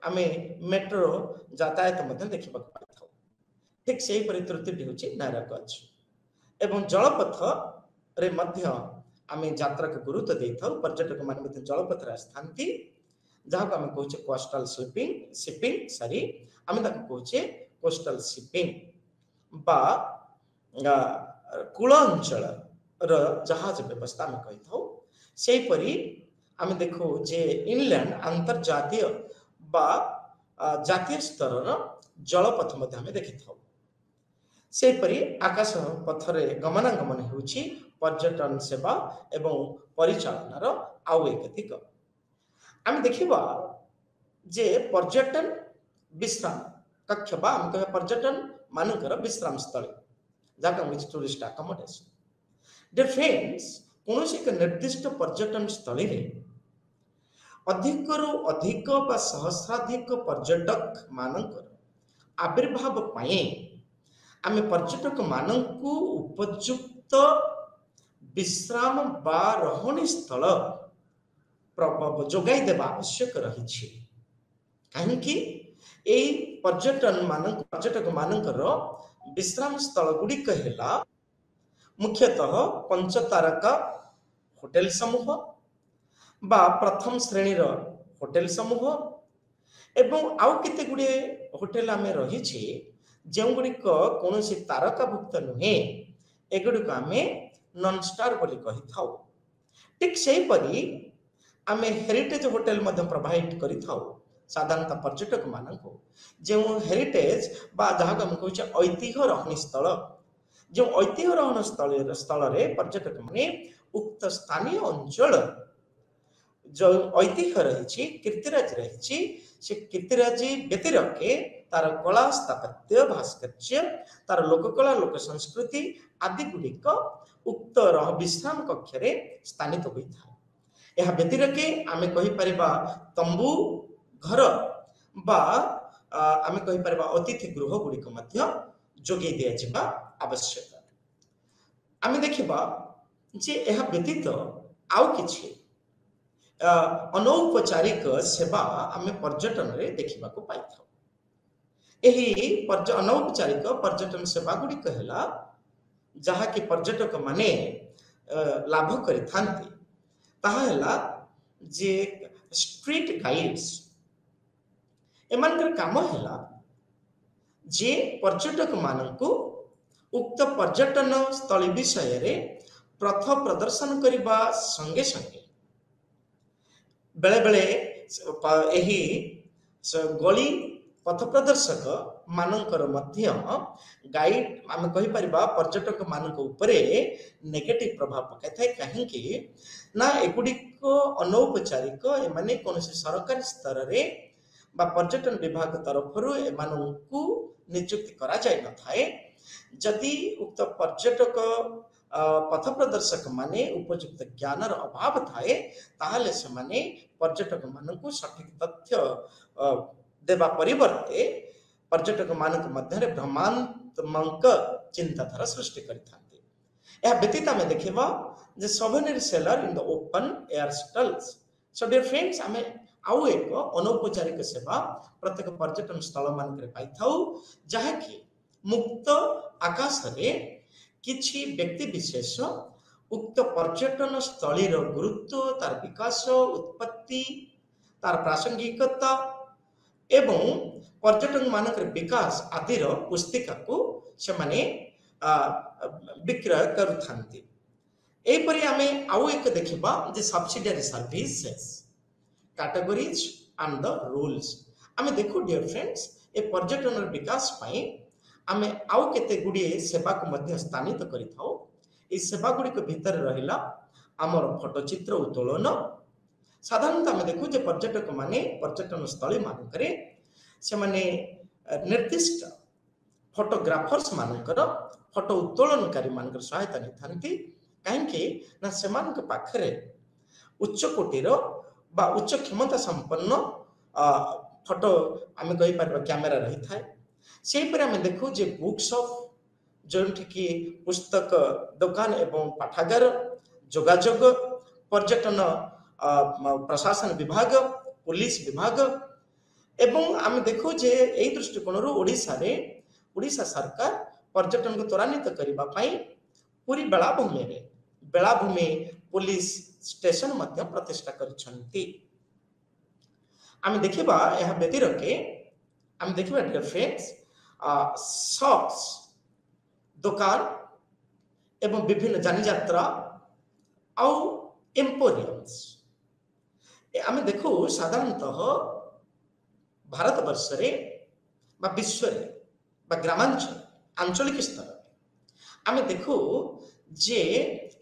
ଆମେ ମେଟ୍ରୋ ଯାତାୟାତ ମଧ୍ୟ ଦେଖିବାକୁ ପାଇଥାଉ। ଠିକ୍ ସେହିପରି ତୃତୀୟଟି ହେଉଛି ନାରାଗଜ ଏବଂ ଜଳପଥରେ ମଧ୍ୟ ଆମେ ଯାତ୍ରାକୁ ଗୁରୁତ୍ୱ ଦେଇଥାଉ। ପର୍ଯ୍ୟଟକମାନେ ମଧ୍ୟ ଜଳପଥରେ ଆସିଥାନ୍ତି, ଯାହାକୁ ଆମେ କହୁଛେ କୋଷ୍ଟାଲ ସିପିଂ, ଆମେ ତାକୁ କହୁଛେ କୋଷ୍ଟାଲ ସିପିଂ ବା କୂଳ ଅଞ୍ଚଳର ଜାହାଜ ବ୍ୟବସ୍ଥା ଆମେ କହିଥାଉ। ସେହିପରି ଆମେ ଦେଖୁ ଯେ ଇନଲ୍ୟାଣ୍ଡ ଆନ୍ତର୍ଜାତୀୟ ବା ଜାତୀୟ ସ୍ତରର ଜଳପଥ ମଧ୍ୟ ଆମେ ଦେଖିଥାଉ। ସେହିପରି ଆକାଶ ପଥରେ ଗମନାଗମନ ହେଉଛି ପର୍ଯ୍ୟଟନ ସେବା ଏବଂ ପରିଚାଳନାର ଆଉ ଏକ ଦିଗ। ଆମେ ଦେଖିବା ଯେ ପର୍ଯ୍ୟଟନ ବିଶ୍ରାମ କକ୍ଷ ବା ଆମେ କହିବା ପର୍ଯ୍ୟଟନ ମାନଙ୍କର ବିଶ୍ରାମ ସ୍ଥଳୀ, ଯାହାକୁ ଆମେ ଟୁରିଷ୍ଟ ଆକୋମୋଡେସନ। ଡିୟର ଫ୍ରେଣ୍ଡସ୍, କୌଣସି ଏକ ନିର୍ଦ୍ଦିଷ୍ଟ ପର୍ଯ୍ୟଟନ ସ୍ଥଳୀରେ ଅଧିକରୁ ଅଧିକ ବା ସହସ୍ରାଧିକ ପର୍ଯ୍ୟଟକ ମାନଙ୍କର ଆବିର୍ଭାବ ପାଇଁ ଆମେ ପର୍ଯ୍ୟଟକ ମାନଙ୍କୁ ଉପଯୁକ୍ତ ବିଶ୍ରାମ ବା ରହଣୀ ସ୍ଥଳ ଯୋଗାଇ ଦେବା ଆବଶ୍ୟକ ରହିଛି। କାହିଁକି ଏହି ପର୍ଯ୍ୟଟକ ମାନଙ୍କର ବିଶ୍ରାମ ସ୍ଥଳ ଗୁଡ଼ିକ ହେଲା ମୁଖ୍ୟତଃ ପଞ୍ଚତାରକା ହୋଟେଲ ସମୂହ ବା ପ୍ରଥମ ଶ୍ରେଣୀର ହୋଟେଲ ସମୂହ ଏବଂ ଆଉ କେତେ ଗୁଡ଼ିଏ ହୋଟେଲ ଆମେ ରହିଛି ଯେଉଁଗୁଡ଼ିକ କୌଣସି ତାରକାଭୁକ୍ତ ନୁହେଁ, ଏଗୁଡ଼ିକ ଆମେ ନନ୍ ଷ୍ଟାର ବୋଲି କହିଥାଉ। ଠିକ୍ ସେହିପରି ଆମେ ହେରିଟେଜ ହୋଟେଲ ମଧ୍ୟ ପ୍ରୋଭାଇଡ କରିଥାଉ ସାଧାରଣତଃ ପର୍ଯ୍ୟଟକ ମାନଙ୍କୁ। ଯେଉଁ ହେରିଟେଜ ବା ଯାହାକୁ ଆମେ କହୁଛେ ଐତିହ୍ୟ ରହଣୀ ସ୍ଥଳ, ଯେଉଁ ଐତିହ୍ୟ ରହଣୀ ସ୍ଥଳରେ ପର୍ଯ୍ୟଟକ ମାନେ ଉକ୍ତ ସ୍ଥାନୀୟ ଅଞ୍ଚଳ ଯେଉଁ ଐତିହ୍ୟ ରହିଛି, କୀର୍ତ୍ତିରାଜି ରହିଛି, ସେ କୀର୍ତ୍ତିରାଜି ବ୍ୟତିରେକେ ତାର କଳା, ସ୍ଥାପତ୍ୟ, ଭାସ୍କର୍ଯ୍ୟ, ତାର ଲୋକକଳା, ଲୋକ ସଂସ୍କୃତି ଆଦି ଗୁଡ଼ିକ ଉକ୍ତ ବିଶ୍ରାମ କକ୍ଷରେ ସ୍ଥାନିତ ହୋଇଥାଏ। ଏହା ବ୍ୟତିରେକେ ଆମେ କହିପାରିବା ତମ୍ବୁ ଘର ବା ଆମେ କହିପାରିବା ଅତିଥି ଗୃହ ଗୁଡ଼ିକ ମଧ୍ୟ ଯୋଗାଇ ଦିଆଯିବା ଆବଶ୍ୟକ। ଆମେ ଦେଖିବା ଯେ ଏହା ବ୍ୟତୀତ ଆଉ କିଛି ଅନୌପଚାରିକ ସେବା ଆମେ ପର୍ଯ୍ୟଟନରେ ଦେଖିବାକୁ ପାଇଥାଉ। ଏହି ଅନୌପଚାରିକ ପର୍ଯ୍ୟଟନ ସେବା ଗୁଡ଼ିକ ହେଲା ଯାହାକି ପର୍ଯ୍ୟଟକ ମାନେ ଲାଭ କରିଥାନ୍ତି, ତାହା ହେଲା ଯେ ଷ୍ଟ୍ରିଟ୍ ଗାଇଡ୍ସ। ଏମାନଙ୍କର କାମ ହେଲା ଯେ ପର୍ଯ୍ୟଟକ ମାନଙ୍କୁ ଉକ୍ତ ପର୍ଯ୍ୟଟନ ସ୍ଥଳୀ ବିଷୟରେ ପଥ ପ୍ରଦର୍ଶନ କରିବା ସଙ୍ଗେ ସଙ୍ଗେ ବେଳେବେଳେ ଏହି ଗଳି पथ प्रदर्शक मानकर मध्य गाइड आम कहीपर पर्यटक मान नेगेटिव प्रभाव पकाई थाए कहीं ना एगुड़िक अनौपचारिक एमाने कौन सरकारी स्तर में पर्यटन विभाग तरफ एमानंकु नियुक्ति करा जाय न थाए जदि उक्त पर्यटक पथ प्रदर्शक माने उपयुक्त ज्ञानर अभाव थाए ताहले से माने पर्यटक मानकु सठिक तथ्य देवा परिवर्ते पर्यटक मानक मध्य भ्रमात्मक चिंताधारा सृष्टि करिथांती। यह व्यतीत आमे देखिबा जे souvenir seller in the open air stalls. So dear friends आमे आउ एक अनौपचारिक सेवा प्रत्येक पर्यटन स्थल मानकरे पाइथाउ जहा कि मुक्त आकाश रे किछि व्यक्ति विशेष उक्त पर्यटन स्थलीर गुरुत्व तार विकास उत्पत्ति तार प्रासंगिकता एवं पर्यटन मानक विकास आदिर पुस्तिका को से माने विक्रय करुथांती। एपरि आमे आउ एक देखिबा जे subsidiary services categories and the rules. आमे देखो डियर फ्रेंड्स ए पर्यटन विकास पाई आमे आउ केते गुडिए सेवा को मध्य स्थानित करिथाउ। ए सेवा गुडी को भीतर रहिला हमर फोटो चित्र उत्तोलन। साधारणतः आमे देखो जे पर्यटक माने पर्यटन स्थली मानकरे से माने निर्दिष्ट फोटोग्राफर्स मानकर फोटो उत्तोलनकारी मानकर सहायता नहीं थांती कहीं ना से पाखरे उच्च कोटीर बा उच्च क्षमता संपन्न फोटो आमे कहि पारबा कैमेरा रही थाए। सेही पर आमे देखो जे बुक्स ऑफ जोंठी की पुस्तक दुकान एवं पाठागार जोगाजोग पर्यटन प्रशासन विभाग पुलिस विभाग एवं आमे देखो जे एई दृष्टिकोण ओडिशा सरकार पर्यटन को त्वरान्वित करबा पई पूरी बेलाभूमि पुलिस स्टेशन मध्य प्रतिष्ठा करिसंती। आमे देखिबा यह व्यतिरके आमे देखिबा डियर फ्रेंड्स शॉप्स दुकान एवं विभिन्न जानी यात्रा आउ एम्पोरियम्स आमे देखो साधारणतः भारत वर्ष रे बा विश्व रे बा ग्रामांचल आंचलिक स्तर आमे देखो जे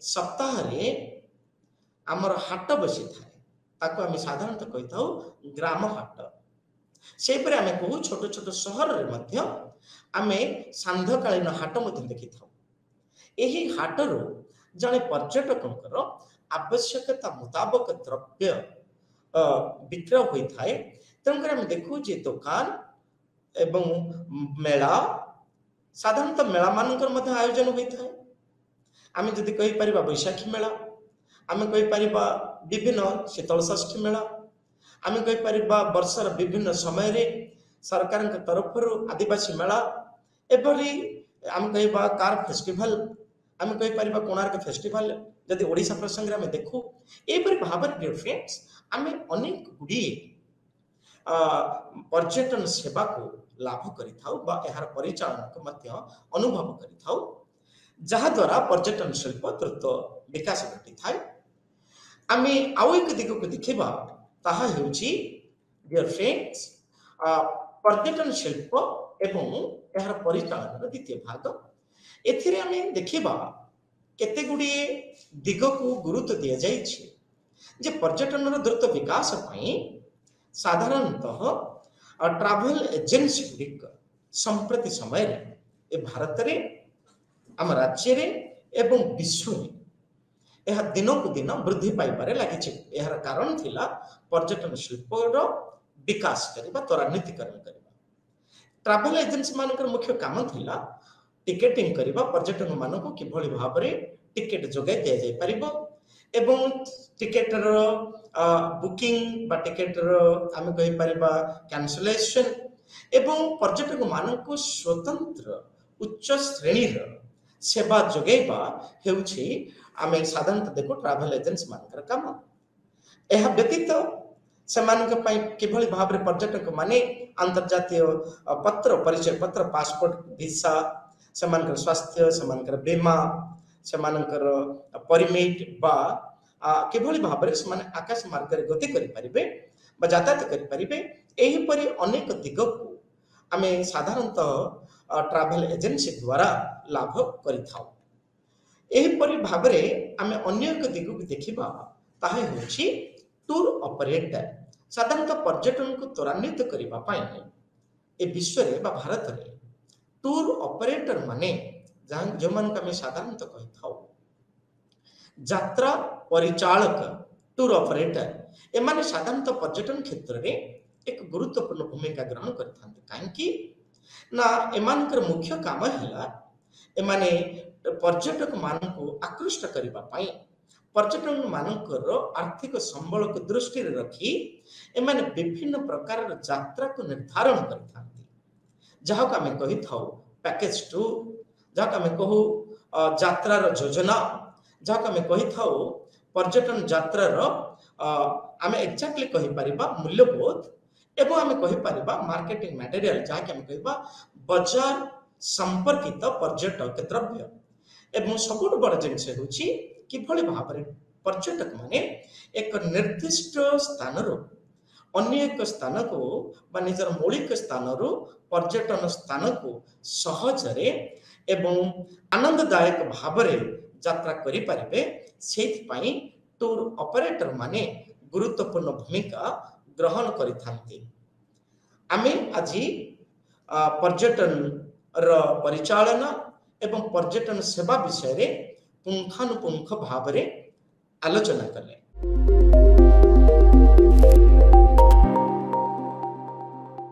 सप्ताह रे आमर हाट बसी थाए ताको आमे साधारणतः कहिथाउ ग्राम हाट। सेही पर आमे कहू छोट छोट शहर रे मध्य आमे सांध्यकालीन हाट मध्य देखिथाउ। एही हाटरो जने पर्यटकंकर आवश्यकता मुताबक द्रव्य विक्रय होई थाए। तेणुकर आमे देखू जे दुकान एवं मेला साधारणतः मेला मानकर मध्य आयोजन होई थाए। आमे जदि कहि परिबा बैशाखी मेला आमे कहि परिबा विभिन्न शीतल षष्ठी मेला आमे कहि परिबा वर्षर विभिन्न समय रे सरकार के तरफ आदिवासी मेला एभली आमे कहिबा कार फेस्टिवल आमे कहि परिबा कोणार्क फेस्टिवल जदि ओडिशा प्रसंग रे आमे देखू एपरि भाबर डियर फ्रेंड्स आमे अनेक गुडी पर्यटन सेवा को लाभ करिथाउ बा एहार परिचालन को मध्य अनुभव करिथाउ जहा द्वारा पर्यटन शिल्प द्रुत विकास घटी थाए। आमे आउ एक दिग को देखिबा ताहा हेउची डियर फ्रेंड्स पर्यटन शिल्प एवं एहार परिचालन द्वितीय भाग। एथिरे आमे देखिबा केते गुडिए दिग को गुरुत्व दिया जाइछि जे पर्यटन द्रुत विकास पई साधारणतः ट्रैवल एजेंसी गुडिक संप्रति समय रे ए भारत रे आम राज्य रे एवं विश्व में यह दिन को दिन वृद्धि पाइबारे लागिछि। एहार कारण थिला पर्यटन शिल्पर विकास करबा त्वरान्वितकरण करबा। ट्रैवल एजेंसी मानकर मुख्य काम थिला टिकेटिंग करबा पर्यटन मानको किभଳି भाबरे टिकेट जोगाई दिया जाय परिबो एवं टिकेटर बुकिंग बा टिकेटर आमे कहि परिबा कैंसलेशन एवं पर्यटक मानको स्वतंत्र उच्च श्रेणी सेवा जोगेबा हेउछि आमे साधारणतः देखो ट्रैवल एजेंसी मानकर काम। एहा व्यतीत सेमानक पई किभଳି भाबरे पर्यटक माने अंतर्जातीय पत्र परिचय पत्र पासपोर्ट वीसा सेमानकर स्वास्थ्य सेमानकर बीमा सेमानकर परमिट बा किभଳି भाबरे सेमाने आकाश मार्ग रे गति करि परिबे बा यातायात करि परिबे एही परि अनेक दिग को आमे साधारणतः ट्रैवल एजेंसी द्वारा लाभ करिथाउ। एहिपरि भाबरे आमे अन्य एक दिगु देखिबा ताहे होछि टूर ऑपरेटर। साधारणतः पर्यटन को त्वरान्वित करिबा पई ए विश्व रे बा भारत रे टूर ऑपरेटर माने जो मान आमे साधारणतः कहि थाउ यात्रा परिचालक टूर ऑपरेटर एमाने साधारणतः पर्यटन क्षेत्र रे एक गुरुत्वपूर्ण भूमिका ग्रहण करथांते। काहेकि ना एमानकर मुख्य काम हैला एमाने पर्यटक मानकु आकृष्ट करिबा पई पर्यटन मानकर आर्थिक संबल को दृष्टि रे रखी एमाने विभिन्न प्रकार यात्रा को निर्धारण करथांते। जहाँ को आमे कहि थाउ पैकेज टूर, जहाँ को आमे कहू यात्रा रो योजना, जहाँ को आमे कहि थाउ पर्यटन यात्रा रो आमे एक्जेक्टली कहि परिबा मूल्यबोध एवं आमे कहि परिबा मार्केटिंग मटेरियल, जहाँ कि आमे कहिबा बाजार संपर्कित पर्यटक द्रव्य एवं सबुठ बड़ जिनस होछि किभଳି भाबरे पर्यटक माने एक निर्दिष्ट स्थान रो अन्य एक स्थान को बा निजर मौलिक स्थान रो पर्यटन स्थान को सहजरे एवं आनंददायक भाबरे यात्रा करि परिबे। सेथि पई टूर ऑपरेटर माने गुरुत्वपूर्ण भूमिका ग्रहण करिथांती। आमे आजि पर्यटन रो परिचालन एवं पर्यटन सेवा विषय रे पुंखानुपुंख भाबरे आलोचना कले।